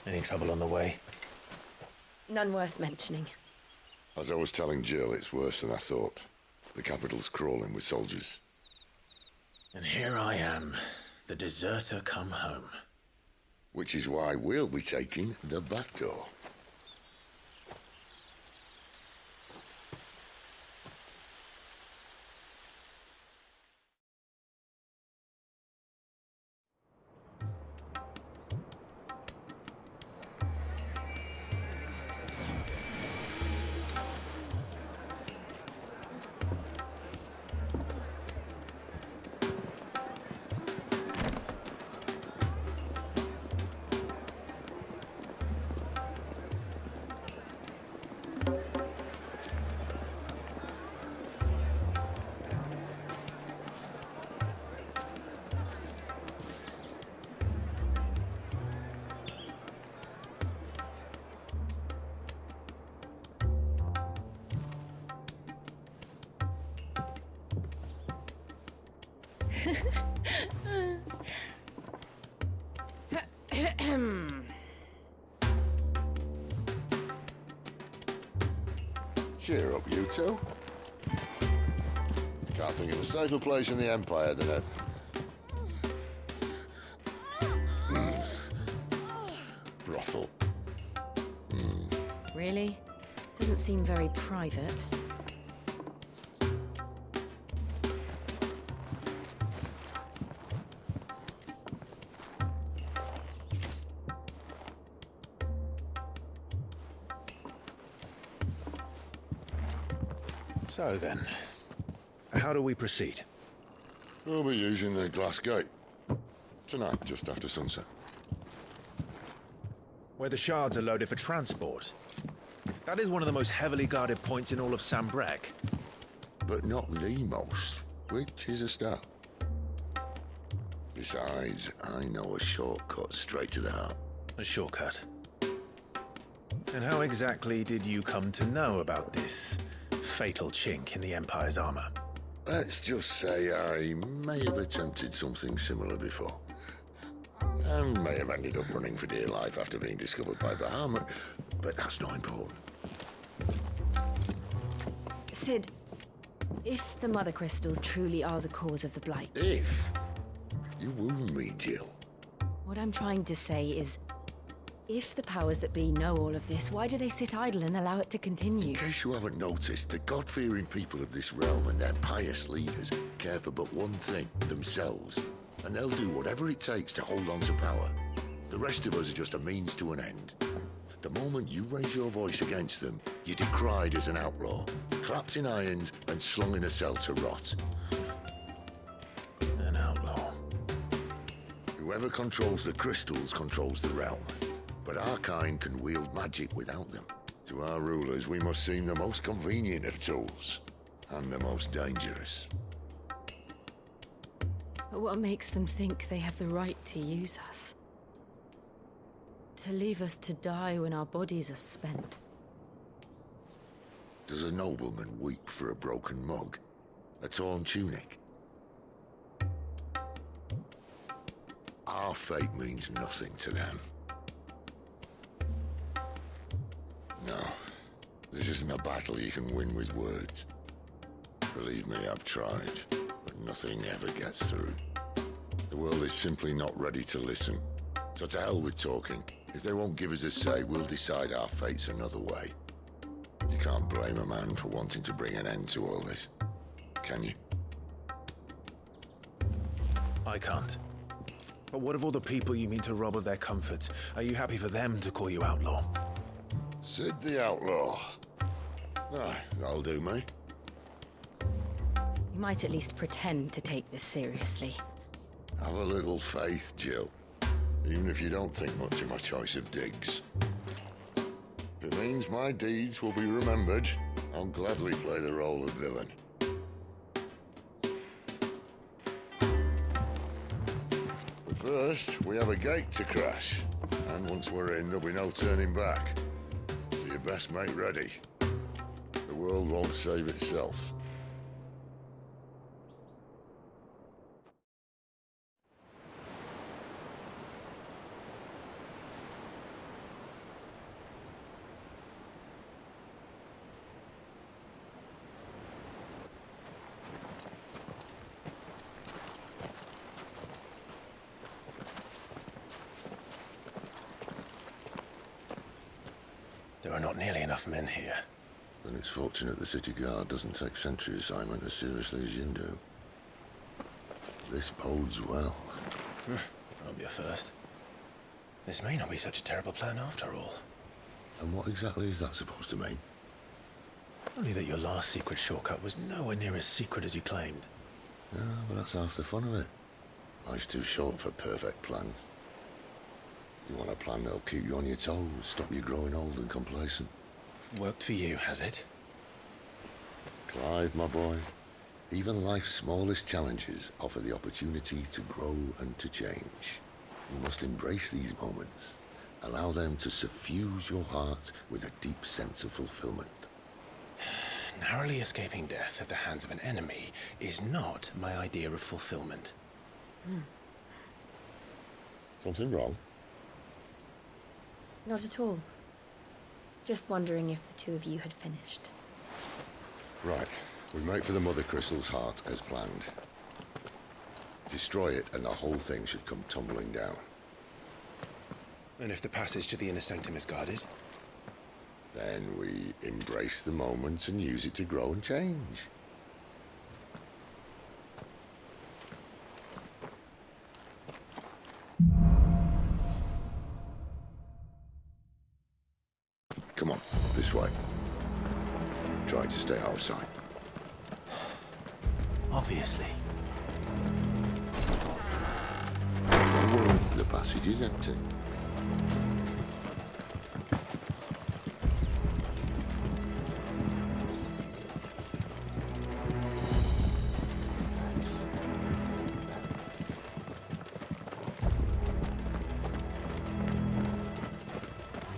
Any trouble on the way? None worth mentioning. As I was telling Jill, it's worse than I thought. The capital's crawling with soldiers. And here I am, the deserter come home. Which is why we'll be taking the back door. Cheer up, you two. Can't think of a safer place in the Empire than it. Brothel. Really? Doesn't seem very private. So then, how do we proceed? We'll be using the glass gate. Tonight, just after sunset. Where the shards are loaded for transport. That is one of the most heavily guarded points in all of Sambrec. But not the most, which is a start. Besides, I know a shortcut straight to the heart. A shortcut? And how exactly did you come to know about this fatal chink in the Empire's armor? Let's just say I may have attempted something similar before. And may have ended up running for dear life after being discovered by Bahamut, but that's not important. Sid, if the Mothercrystals truly are the cause of the Blight... If? You wound me, Jill. What I'm trying to say is, if the powers that be know all of this, why do they sit idle and allow it to continue? In case you haven't noticed, the God-fearing people of this realm and their pious leaders care for but one thing, themselves. And they'll do whatever it takes to hold on to power. The rest of us are just a means to an end. The moment you raise your voice against them, you're decried as an outlaw, clapped in irons and slung in a cell to rot. An outlaw. Whoever controls the crystals controls the realm. But our kind can wield magic without them. To our rulers, we must seem the most convenient of tools, and the most dangerous. But what makes them think they have the right to use us? To leave us to die when our bodies are spent? Does a nobleman weep for a broken mug? A torn tunic? Our fate means nothing to them. No, this isn't a battle you can win with words. Believe me, I've tried, but nothing ever gets through. The world is simply not ready to listen. So to hell with talking. If they won't give us a say, we'll decide our fates another way. You can't blame a man for wanting to bring an end to all this, can you? I can't. But what of all the people you mean to rob of their comforts? Are you happy for them to call you outlaw? Sid the Outlaw. Aye, that'll do me. You might at least pretend to take this seriously. Have a little faith, Jill. Even if you don't think much of my choice of digs. If it means my deeds will be remembered, I'll gladly play the role of villain. But first, we have a gate to crash. And once we're in, there'll be no turning back. So you best make ready. The world won't save itself. There are not nearly enough men here. Then it's fortunate the city guard doesn't take sentry assignment as seriously as you do. This bodes well. Won't be a first. This may not be such a terrible plan after all. And what exactly is that supposed to mean? Only that your last secret shortcut was nowhere near as secret as you claimed. Yeah, but that's half the fun of it. Life's too short for perfect plans. You want a plan that'll keep you on your toes, stop you growing old and complacent. Worked for you, has it? Clive, my boy, even life's smallest challenges offer the opportunity to grow and to change. You must embrace these moments. Allow them to suffuse your heart with a deep sense of fulfillment. Narrowly escaping death at the hands of an enemy is not my idea of fulfillment. Something wrong? Not at all. Just wondering if the two of you had finished. Right. We make for the Mothercrystals' heart as planned. Destroy it and the whole thing should come tumbling down. And if the passage to the inner sanctum is guarded? Then we embrace the moment and use it to grow and change. Come on, this way. Try to stay out of sight. Obviously. Don't worry, the passage is empty.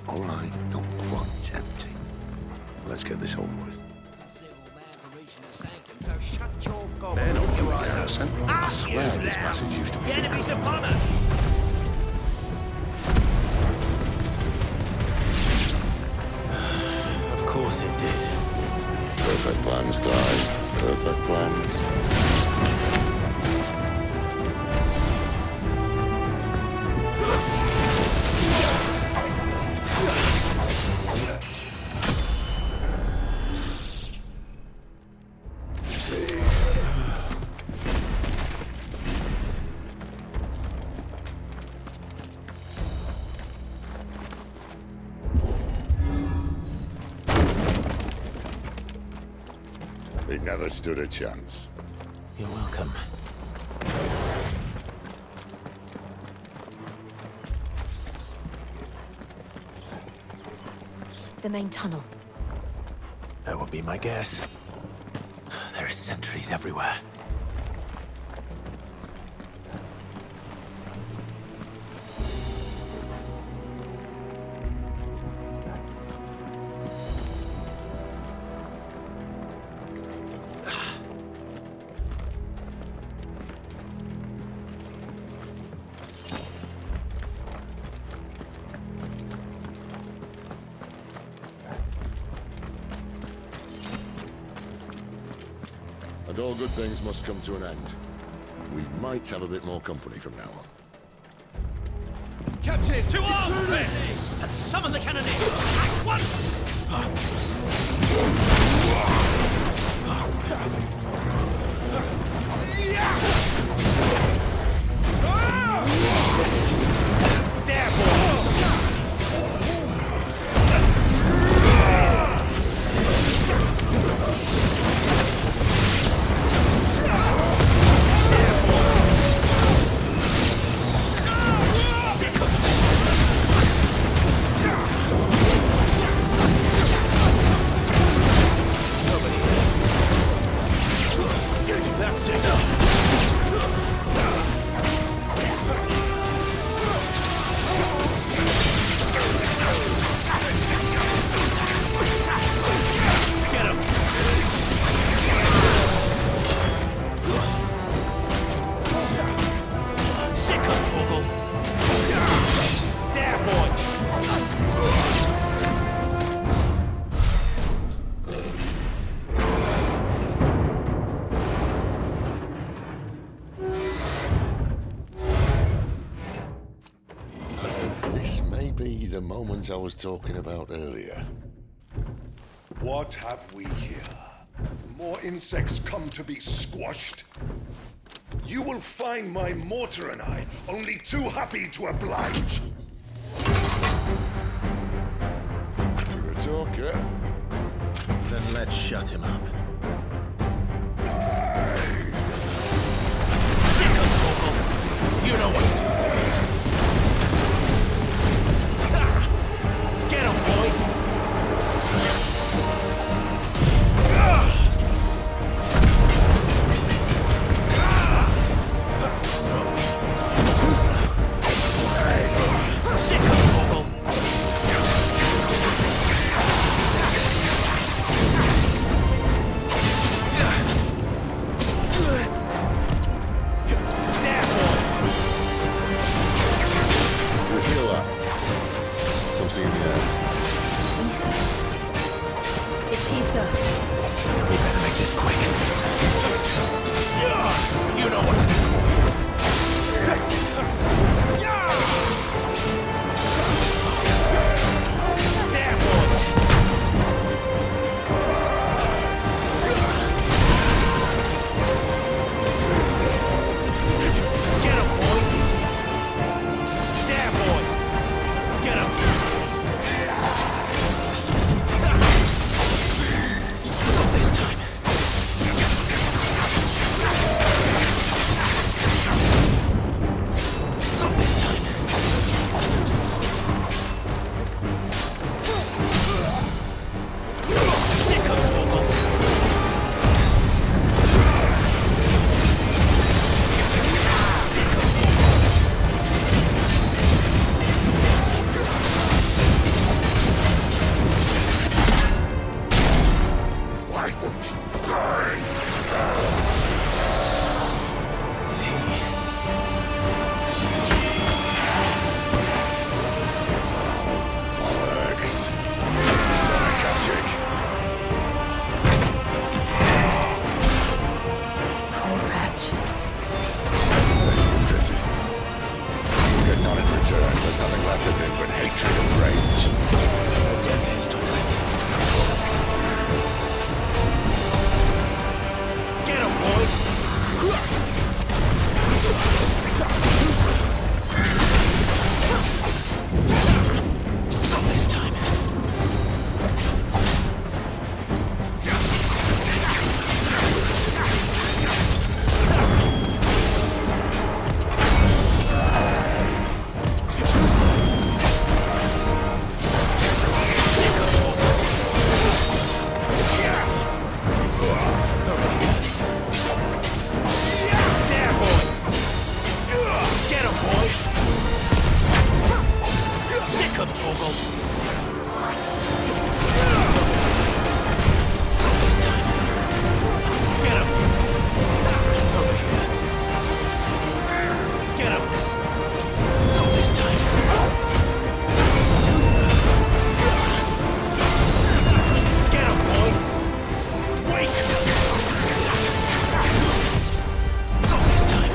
All right, not quite empty. Let's get this over with. I swear this passage used to be enemies upon us! Of course it did. Perfect plans, Clive. Perfect plans. It never stood a chance. You're welcome. The main tunnel. That would be my guess. There are sentries everywhere. And all good things must come to an end. We might have a bit more company from now on. Captain, to arms, men! And summon the cannoneers! At once! the moment I was talking about earlier. What have we here? More insects come to be squashed? You will find my mortar and I only too happy to oblige. To the talker. Then let's shut him up. Sick of Torgal! You know what to do. Get him, boy! Too slow. Sick of Torgal! Something in the air. It's ether. We better make this quick. You know what to do. There, boy. Get him, boy. There, boy. Get him. Not this time. Not this time. Sick of Torgal. Why won't you die? Is he? Bollocks. It's magicks. Poor wretch. You'll get none in return. There's nothing left of him but hatred and rage. Let's end his torment. Get him, boy. Not this time. Too slow. Sick of Torgal. There, boy. Get him, boy. Sick of Torgal. Not this time. Get him. Over here. Get him. Not this time. Too slow. Get him, boy. Wake. Not this time.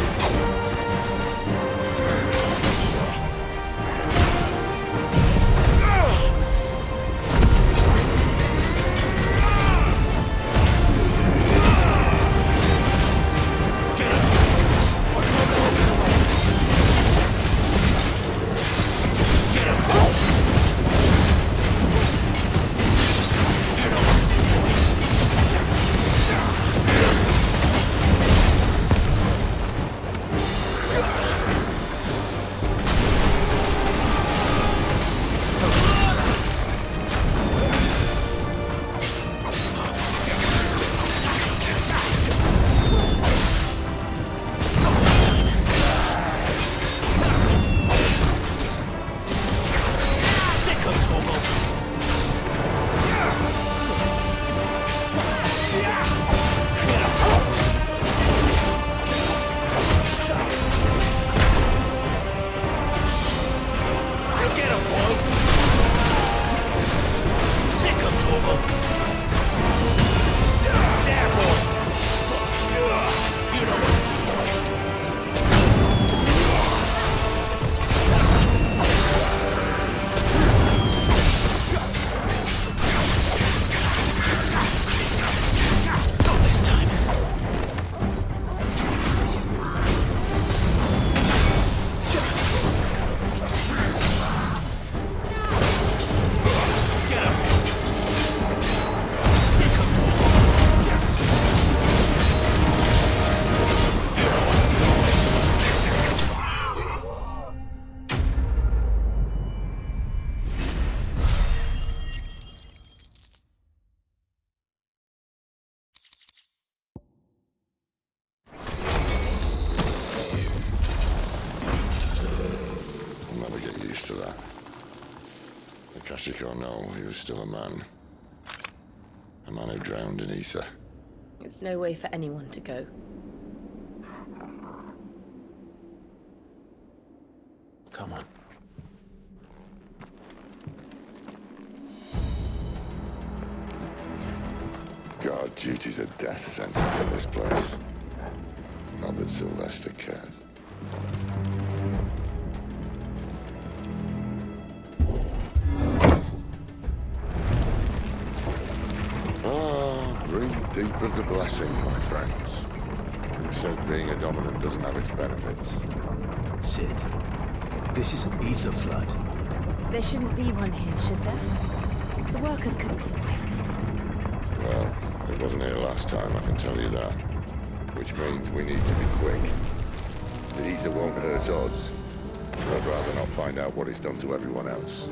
close to that. Akashic or no, he was still a man. A man who drowned in ether. It's no way for anyone to go. Come on. Guard duty's a death sentence in this place. Not that Sylvester cares. Breathe deep of the blessing, my friends. Who said being a dominant doesn't have its benefits? Sid, this is an ether flood. There shouldn't be one here, should there? The workers couldn't survive this. Well, it wasn't here last time, I can tell you that. Which means we need to be quick. The ether won't hurt odds. I'd rather not find out what it's done to everyone else.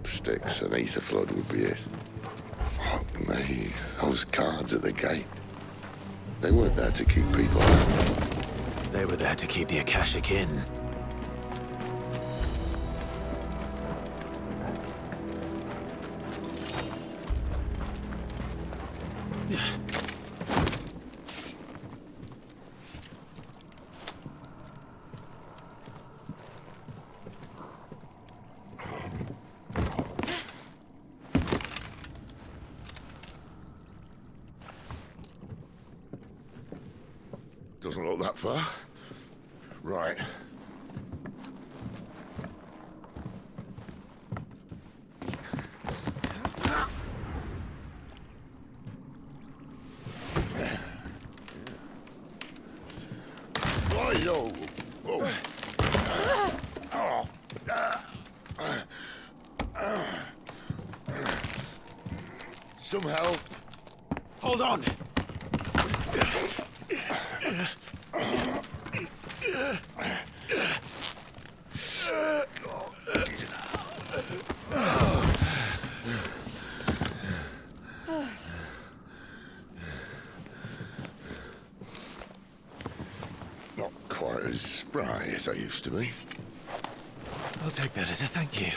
Sticks, an ether flood would be it. Fuck me, those guards at the gate. They weren't there to keep people out. They were there to keep the Akashic in. Doesn't look that far. Right. Yo. Some help. Hold on. Not quite as spry as I used to be. I'll take that as a thank you.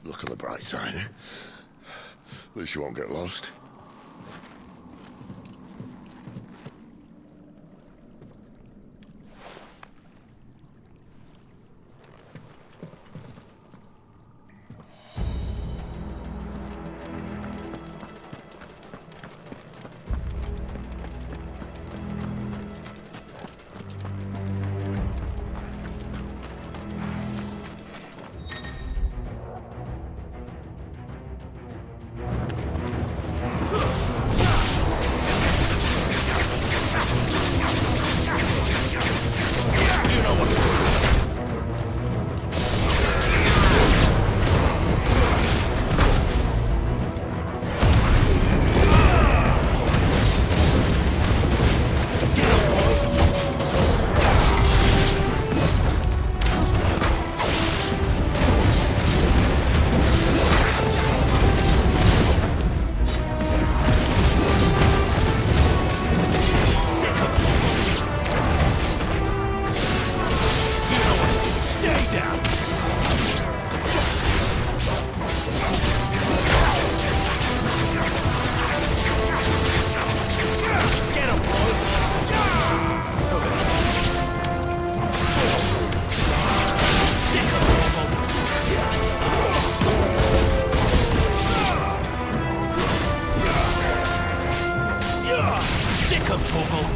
Look on the bright side. At least you won't get lost. Sick of Torgal!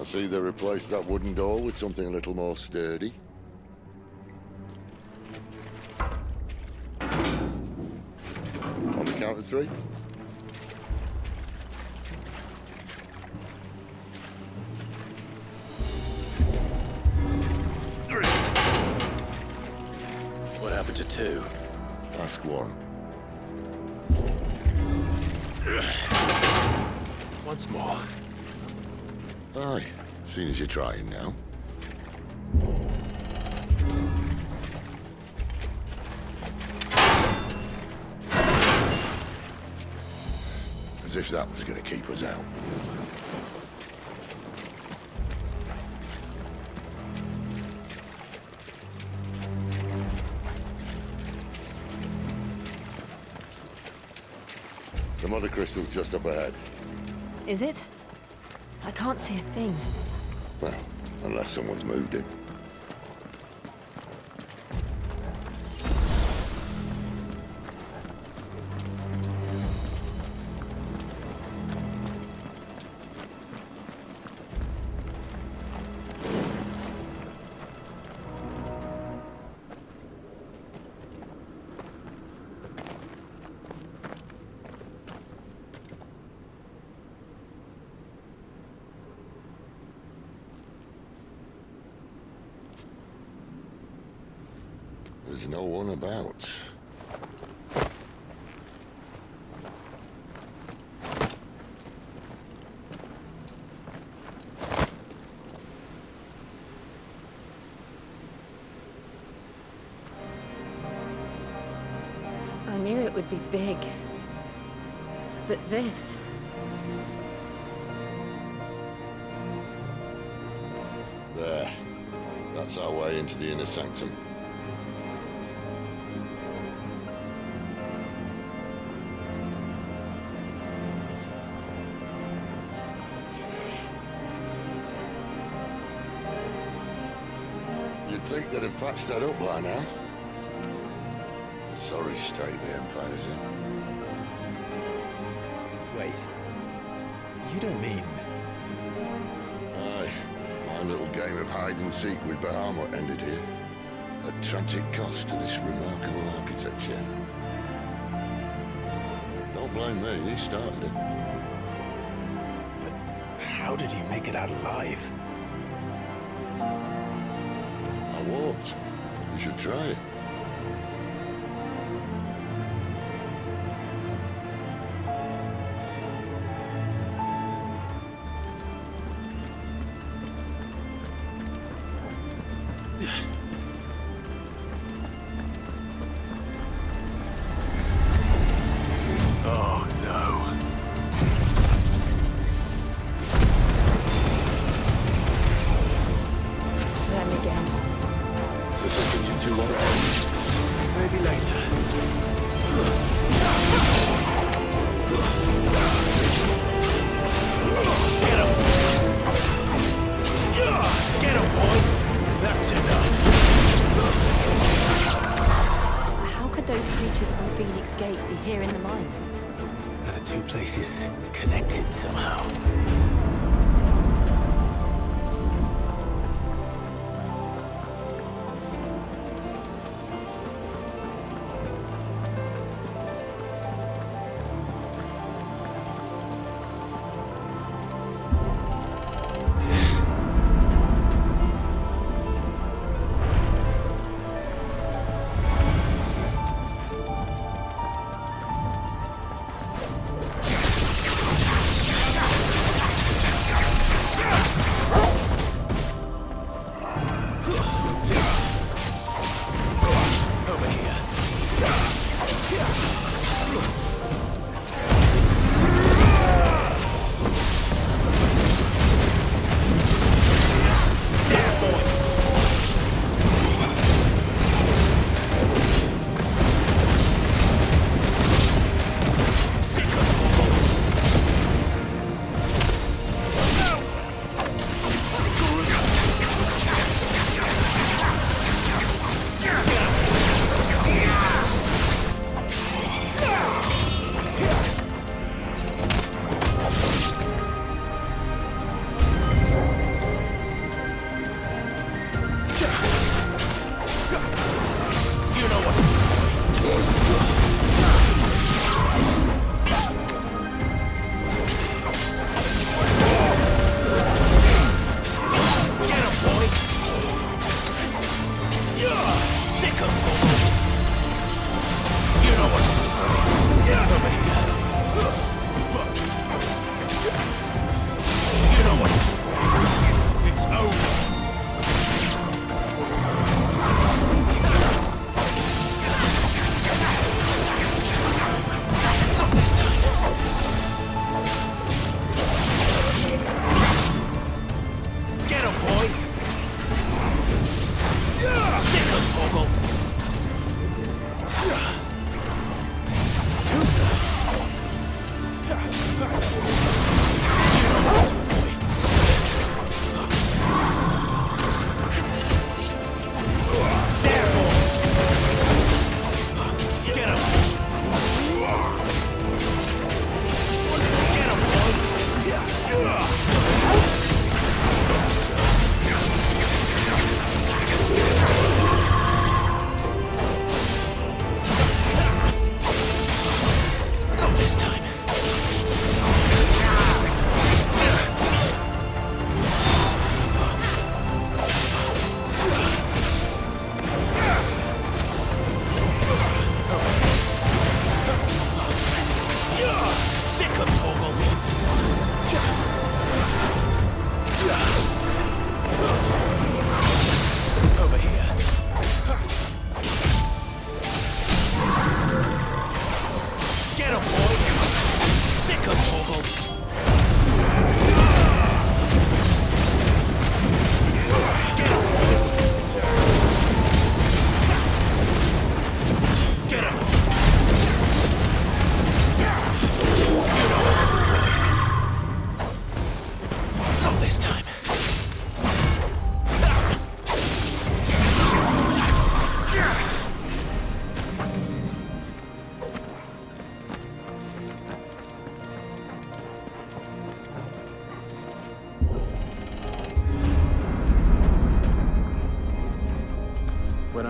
See, they replaced that wooden door with something a little more sturdy. On the count of 3. What happened to 2? Ask 1. Once more. Aye, seeing as you're trying now. As if that was going to keep us out. The Mothercrystals just up ahead. Is it? I can't see a thing. Well, unless someone's moved it. There's no one about. I knew it would be big. But this... There. That's our way into the inner sanctum. You'd think they'd have patched that up by now. Sorry state the Empire's in. Wait. You don't mean... Aye. My little game of hide-and-seek with Bahamut ended here. At tragic cost to this remarkable architecture. Don't blame me, you started it. But how did you make it out alive? I walked. You should try it. Oh no. Them again. This has taken you too long. Maybe later. Get him! Get him, boy! That's enough. How could those creatures from Phoenix Gate be here in the mines? The two places connected somehow.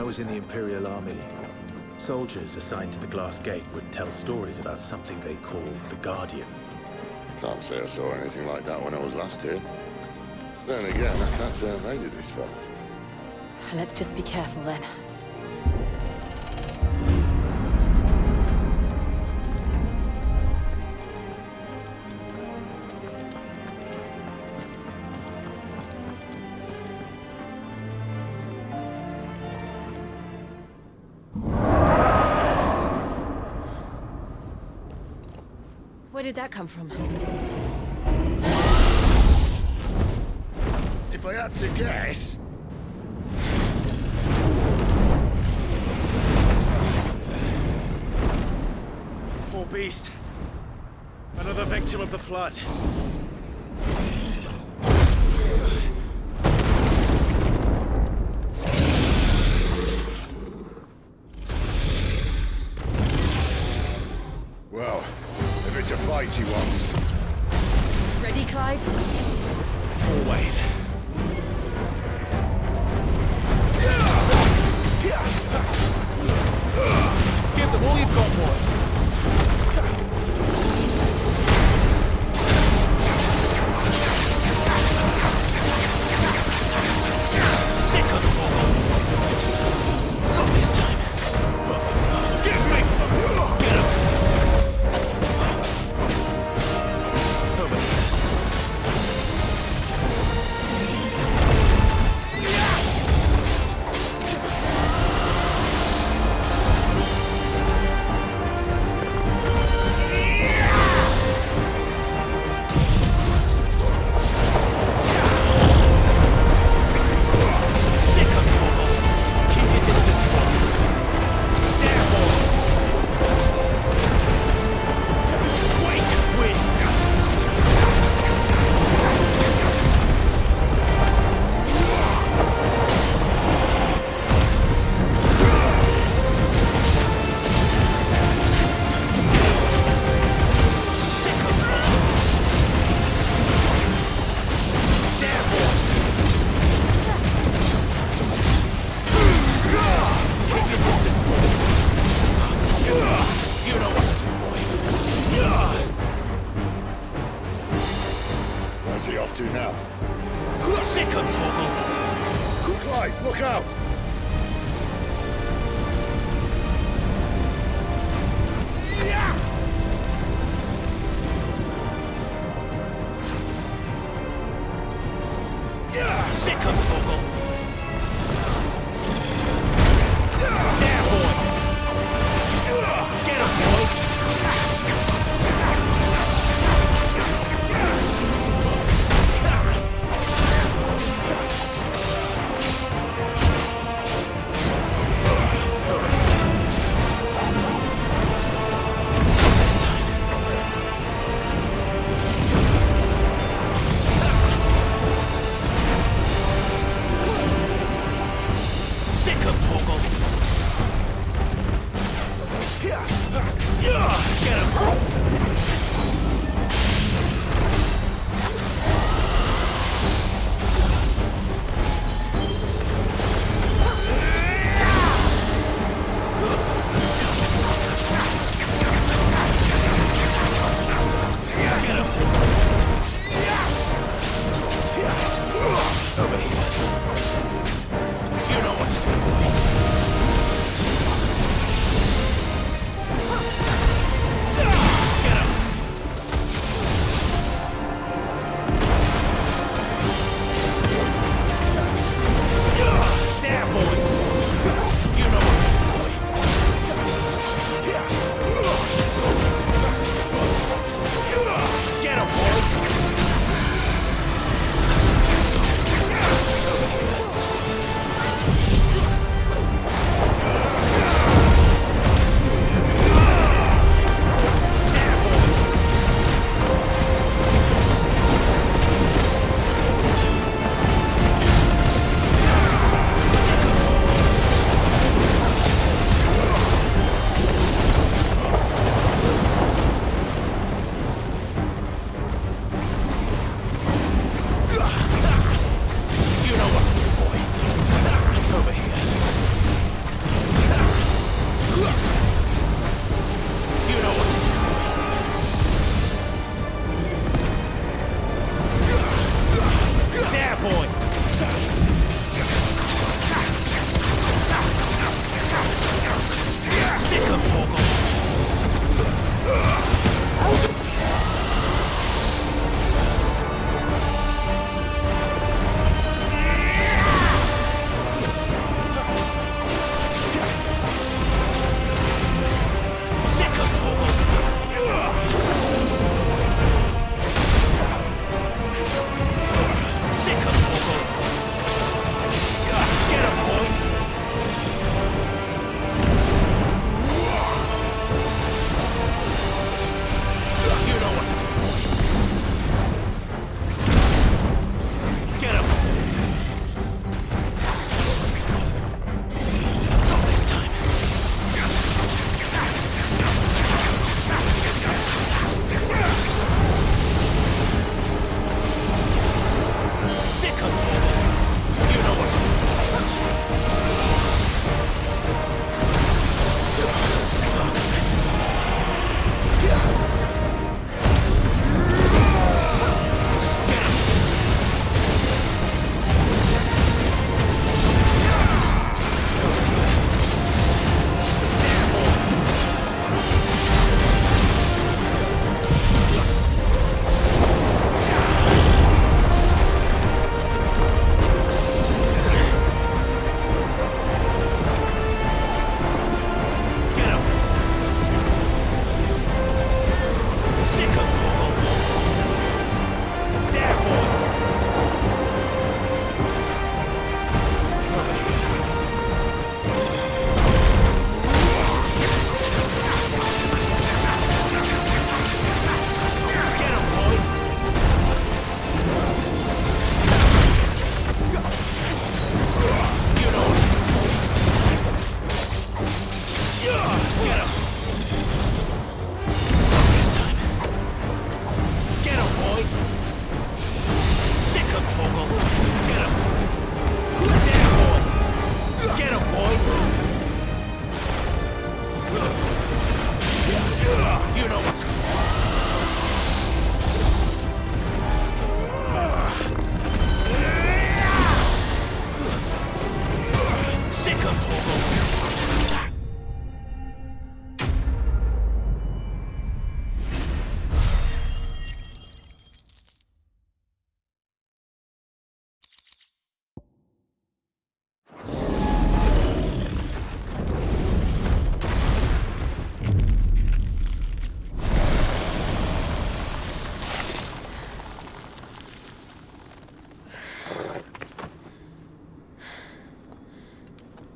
was in the Imperial Army, soldiers assigned to the Glass Gate would tell stories about something they called the Guardian. Can't say I saw anything like that when I was last here. Then again, I can't say I made it this far. Let's just be careful then. Where did that come from? If I had to guess... Poor beast. Another victim of the flood. Well, if it's a fight he wants... Ready, Clive? Always. Give them all you've got, boy. Sick of trouble. Not this time. Get me! Get him! Over here. Look out! Sick of Toggle! There, boy! Get him, boy! Get him, boy!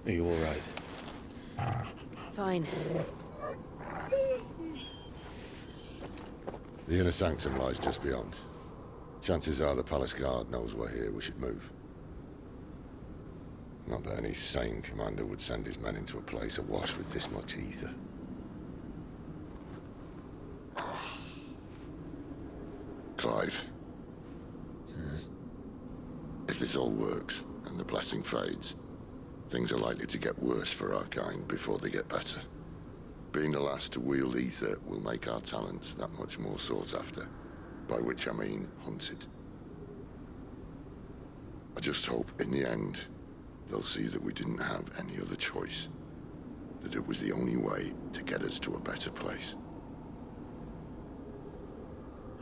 Are you all right? Fine. The inner sanctum lies just beyond. Chances are the palace guard knows we're here. We should move. Not that any sane commander would send his men into a place awash with this much ether. Clive. If this all works, and the blessing fades, things are likely to get worse for our kind before they get better. Being the last to wield ether will make our talents that much more sought after, by which I mean hunted. I just hope, in the end, they'll see that we didn't have any other choice, that it was the only way to get us to a better place.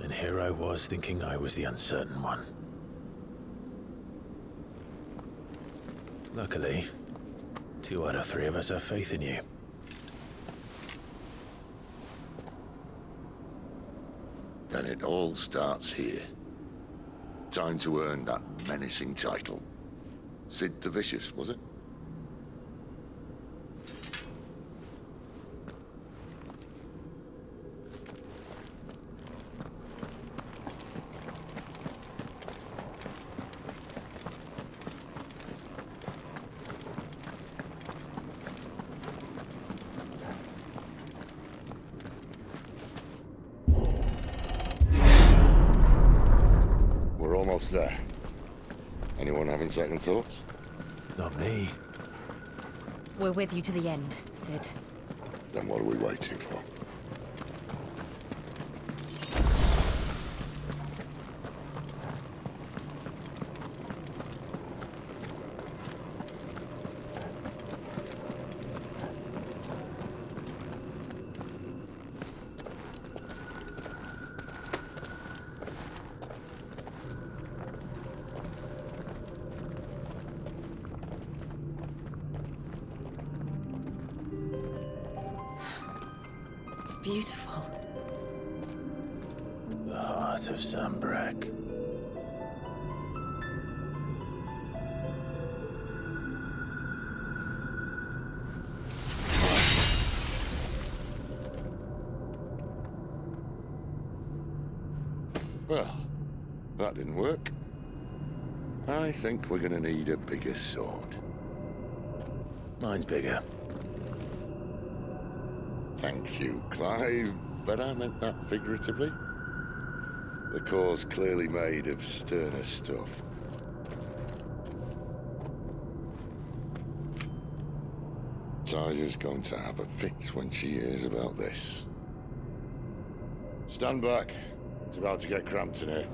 And here I was thinking I was the uncertain one. Luckily, 2 out of 3 of us have faith in you. Then it all starts here. Time to earn that menacing title. Sid the Vicious, was it? We're almost there. Anyone having second thoughts? Not me. We're with you to the end, Sid. Then what are we waiting for? Beautiful. The heart of Sambrek. Well, that didn't work. I think we're gonna need a bigger sword. Mine's bigger. Thank you, Clive, but I meant that figuratively. The core's clearly made of sterner stuff. Taya's going to have a fit when she hears about this. Stand back. It's about to get cramped in here.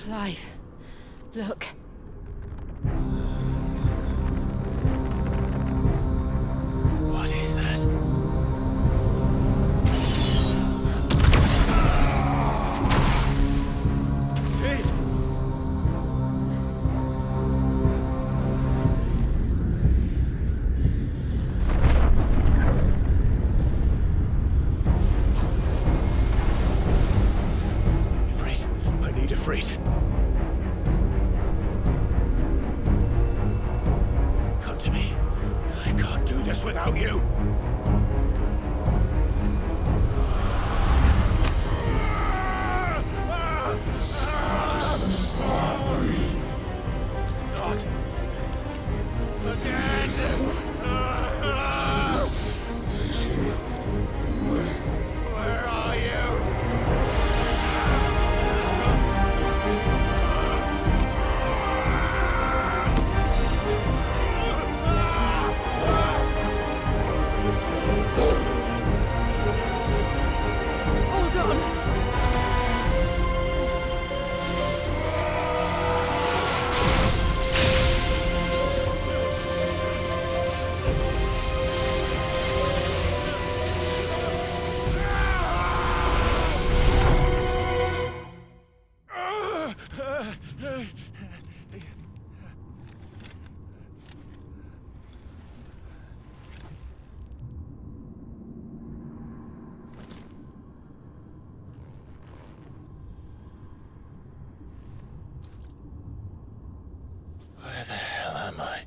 Clive, look. What is that? Sid! Ifrit, I need Ifrit. Come to me. I can't do this without you. God. am I?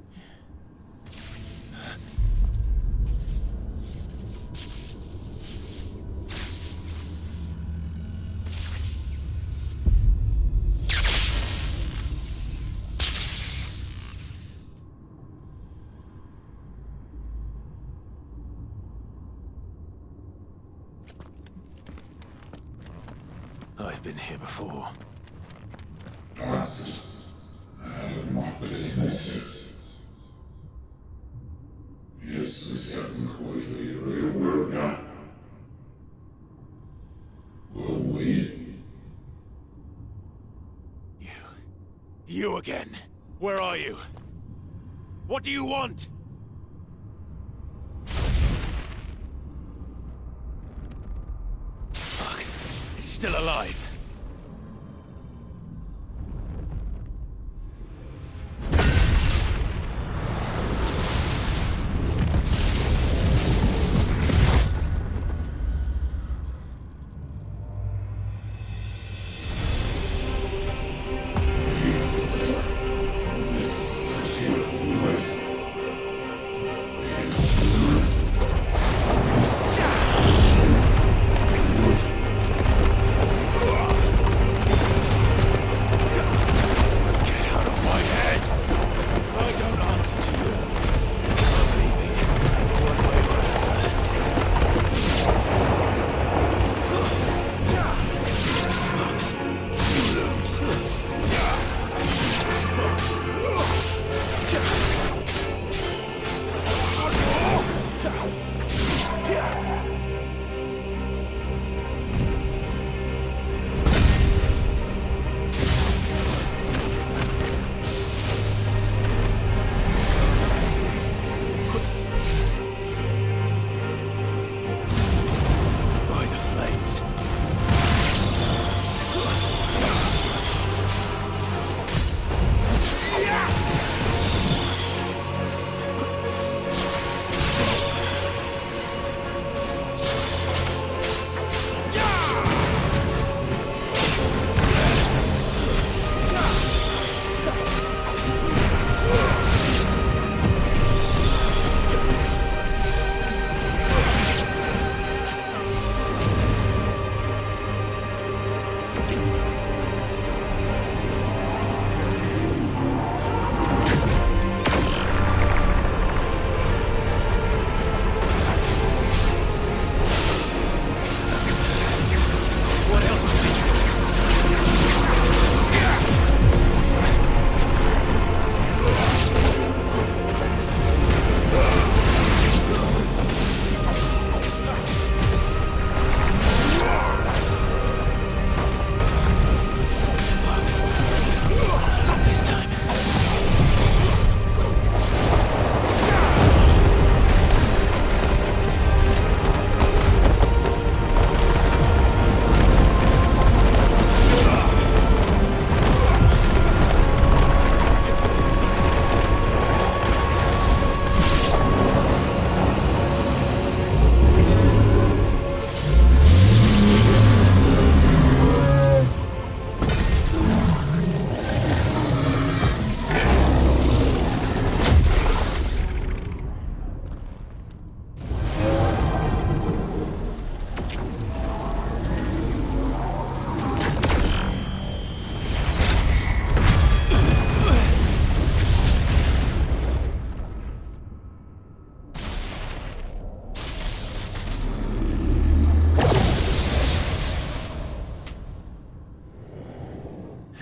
I've been here before. You again. Where are you? What do you want? Fuck. It's still alive.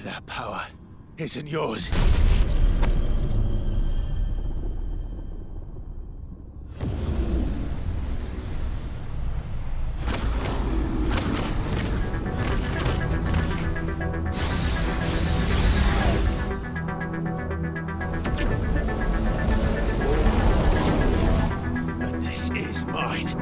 That power isn't yours. But this is mine.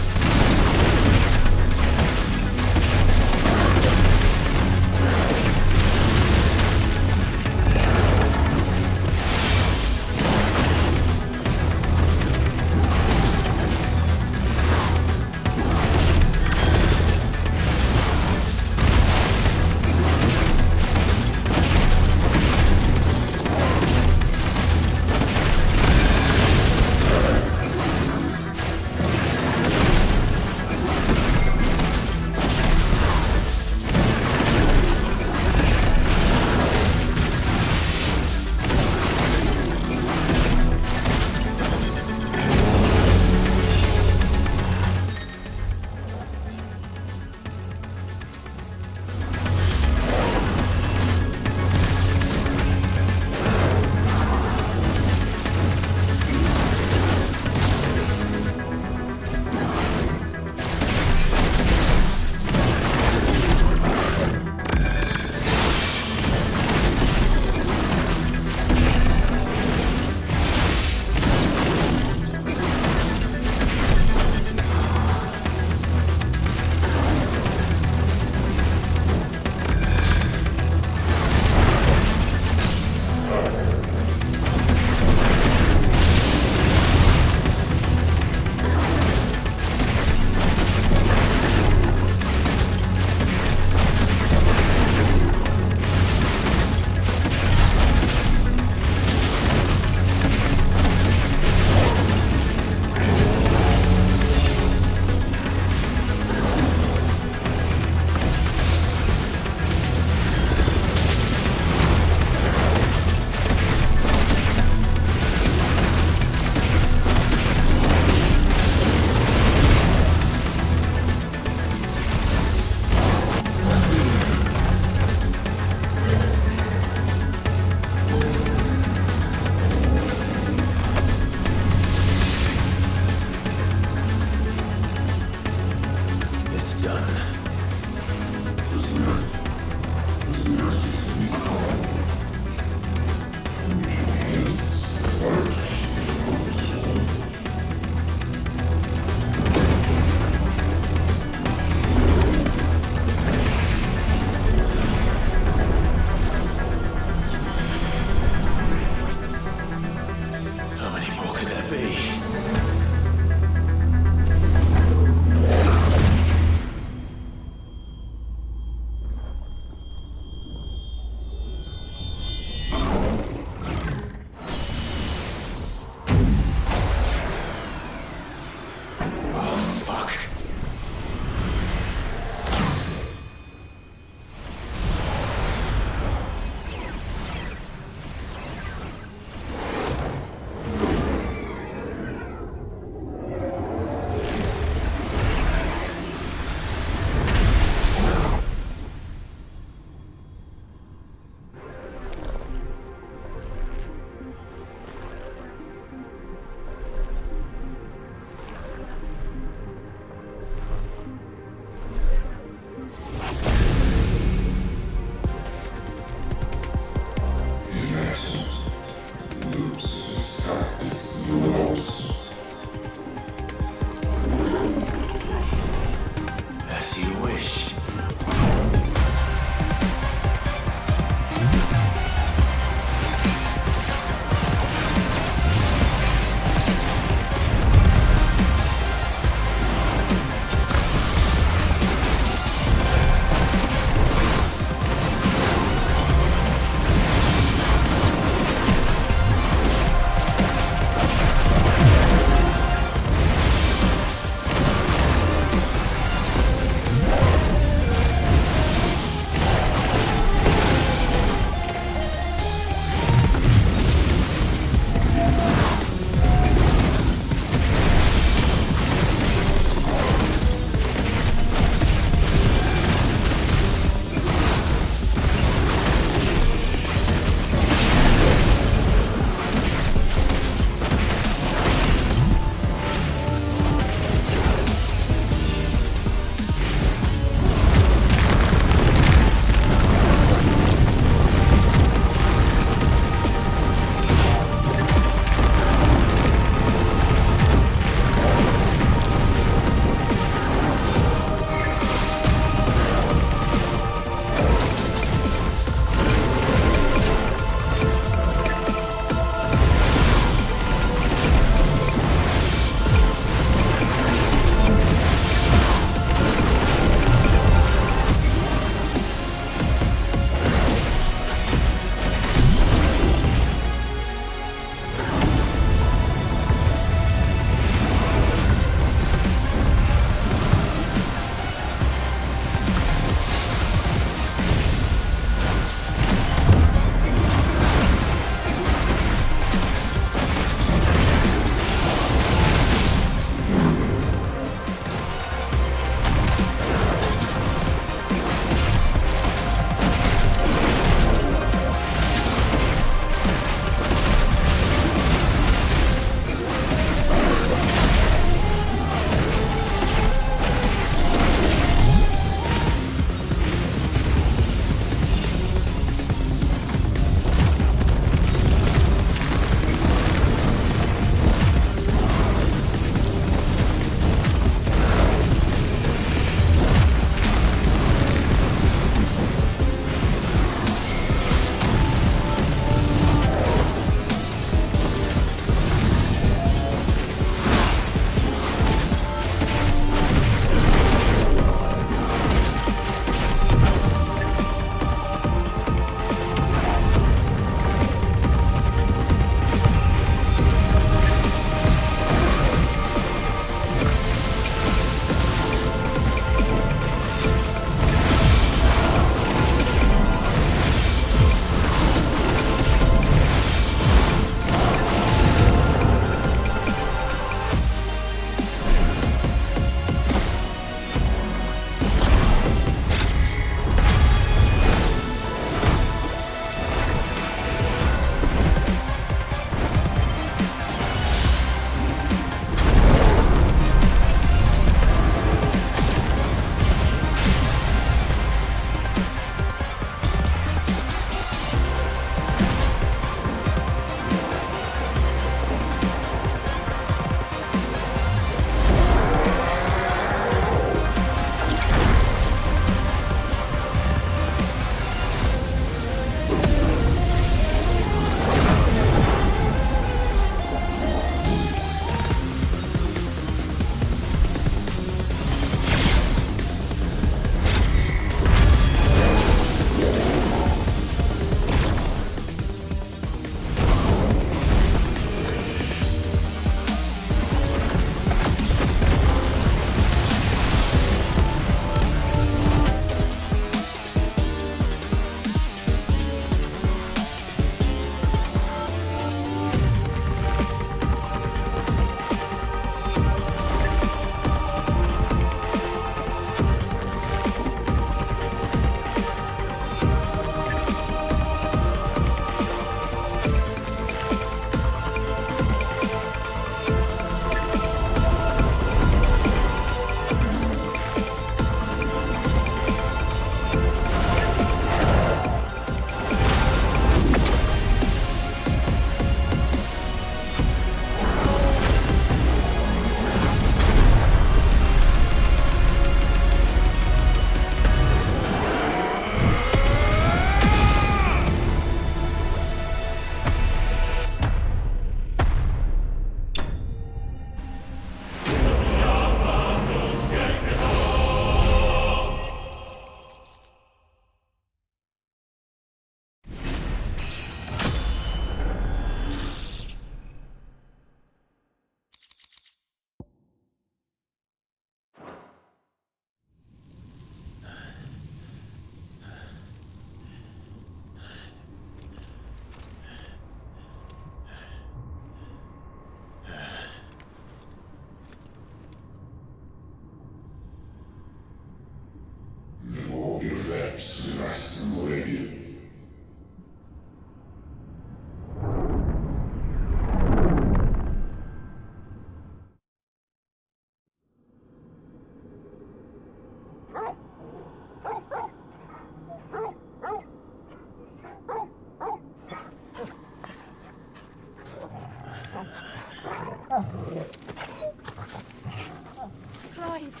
Clive.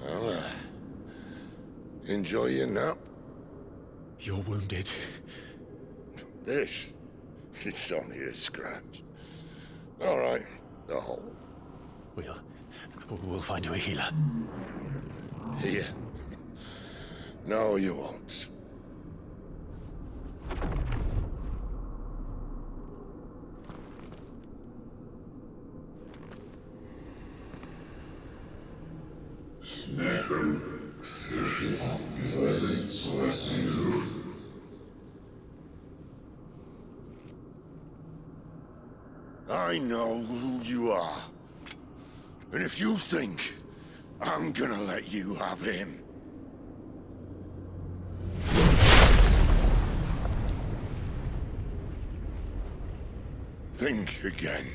Well, enjoy your nap. You're wounded. This? It's only a scratch. All right, the hole. We'll find you a healer. Here. No, you won't. I know who you are. And if you think I'm gonna let you have him... think again.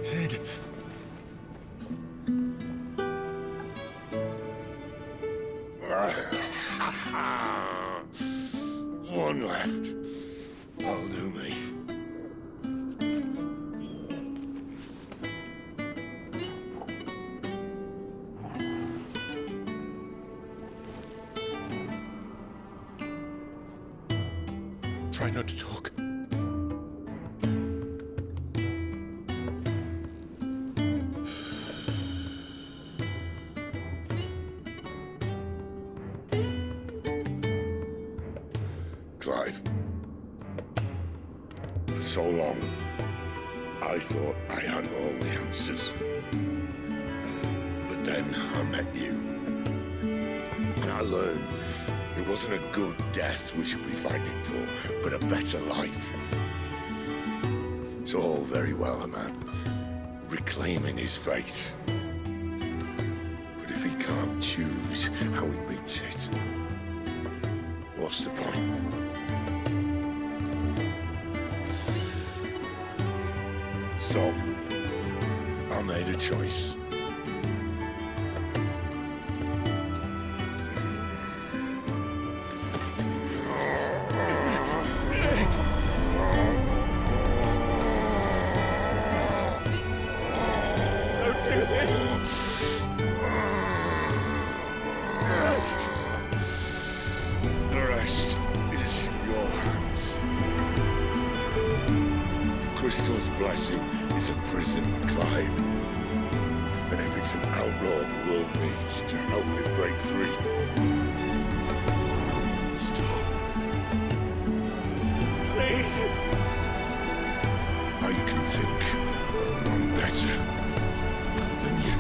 Sid. One left. That'll do me. Try not to talk. Clive. For so long, I thought I had all the answers. But then I met you. And I learned it wasn't a good death we should be fighting for, but a better life. It's all very well a man reclaiming his fate. But if he can't choose how he meets it, what's the point? So, I made a choice. Don't do this! The rest is in your hands. The crystal's blessing is a prison, Clive. And if it's an outlaw the world needs to help it break free. Stop. Please! I can think of none better than you.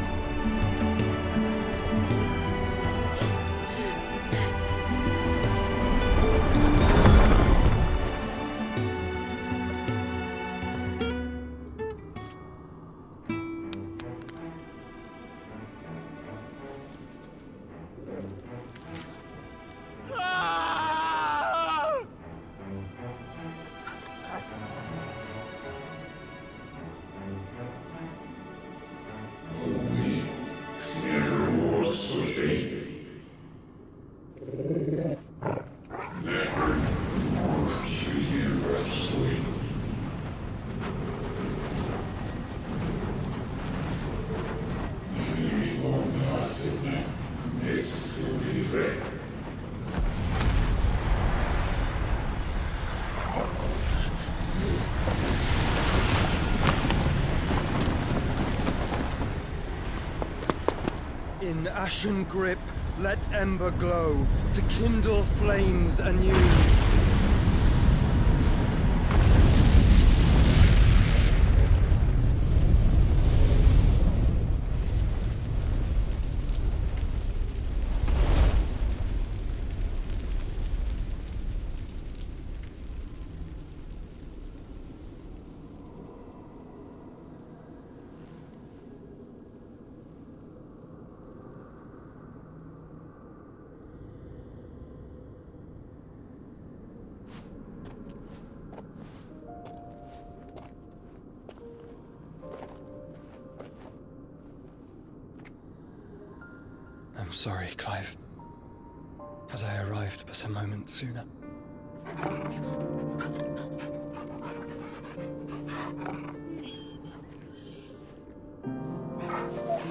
In ashen grip, let ember glow, to kindle flames anew. sorry, Clive. Had I arrived but a moment sooner. Do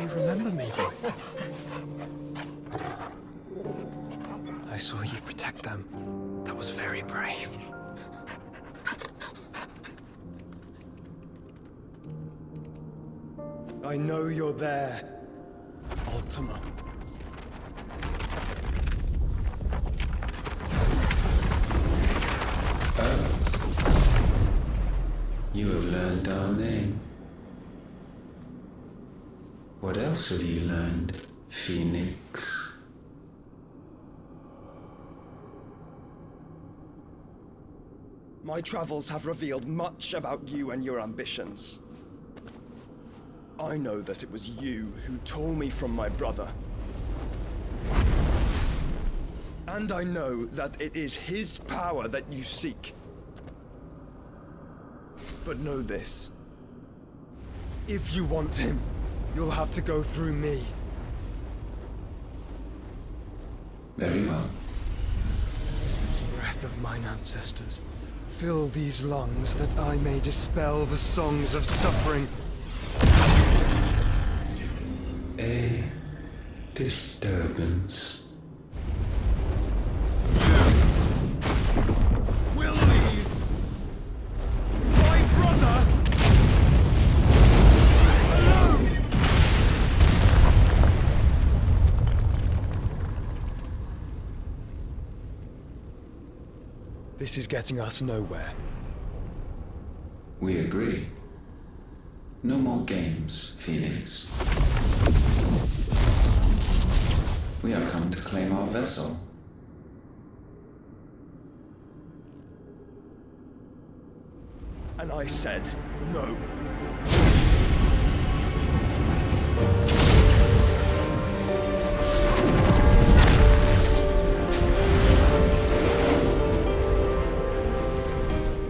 you remember me, boy? I saw you protect them. That was very brave. I know you're there, Ultima. You have learned our name. What else have you learned, Phoenix? My travels have revealed much about you and your ambitions. I know that it was you who tore me from my brother. And I know that it is his power that you seek. But know this. If you want him, you'll have to go through me. Very well. Breath of mine ancestors, fill these lungs that I may dispel the songs of suffering. A disturbance. We'll leave. My brother alone. This is getting us nowhere. We agree. No more games, Phoenix. We have come to claim our vessel. And I said no.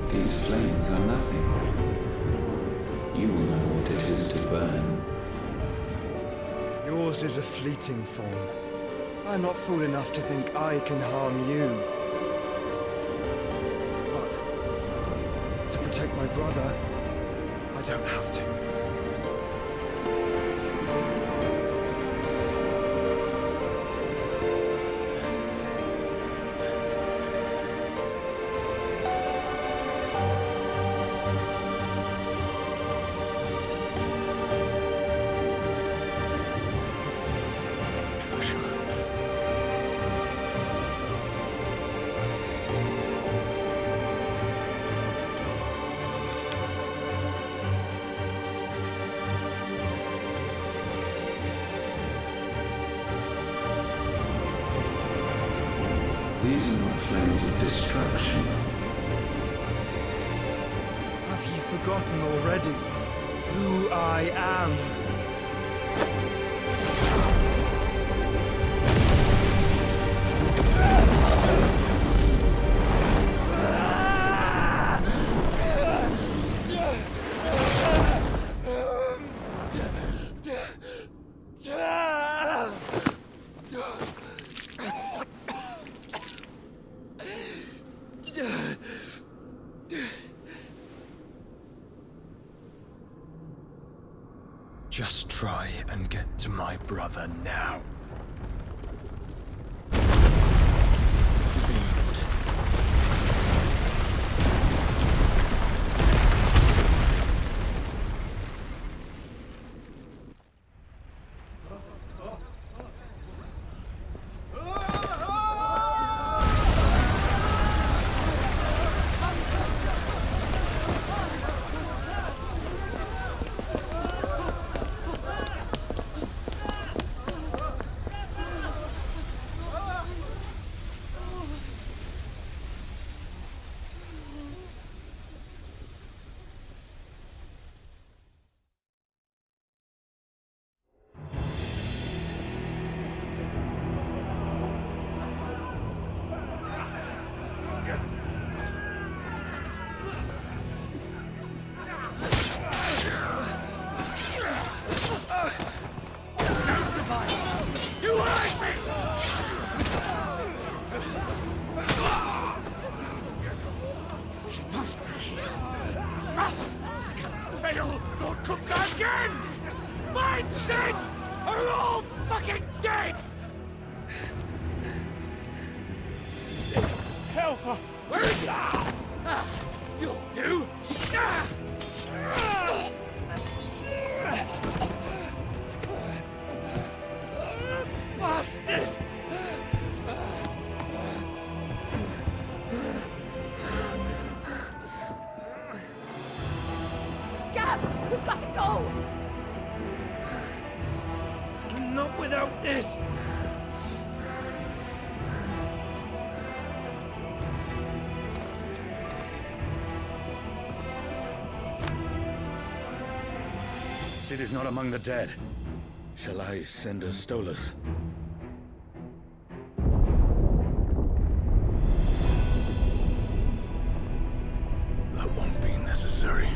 These flames are nothing. You will know what it is to burn. Yours is a fleeting form. I'm not fool enough to think I can harm you. But to protect my brother, I don't have to. These are not flames of destruction. Have you forgotten already who I am? Just try and get to my brother now. Fiend. must! Fail nor cook again! Find Sid! Are all fucking dead! Sid, help us! Where is he? You'll do! Bastard! Gab, we've got to go! Not without this! Sid is not among the dead. Shall I send a Stolas? That won't be necessary.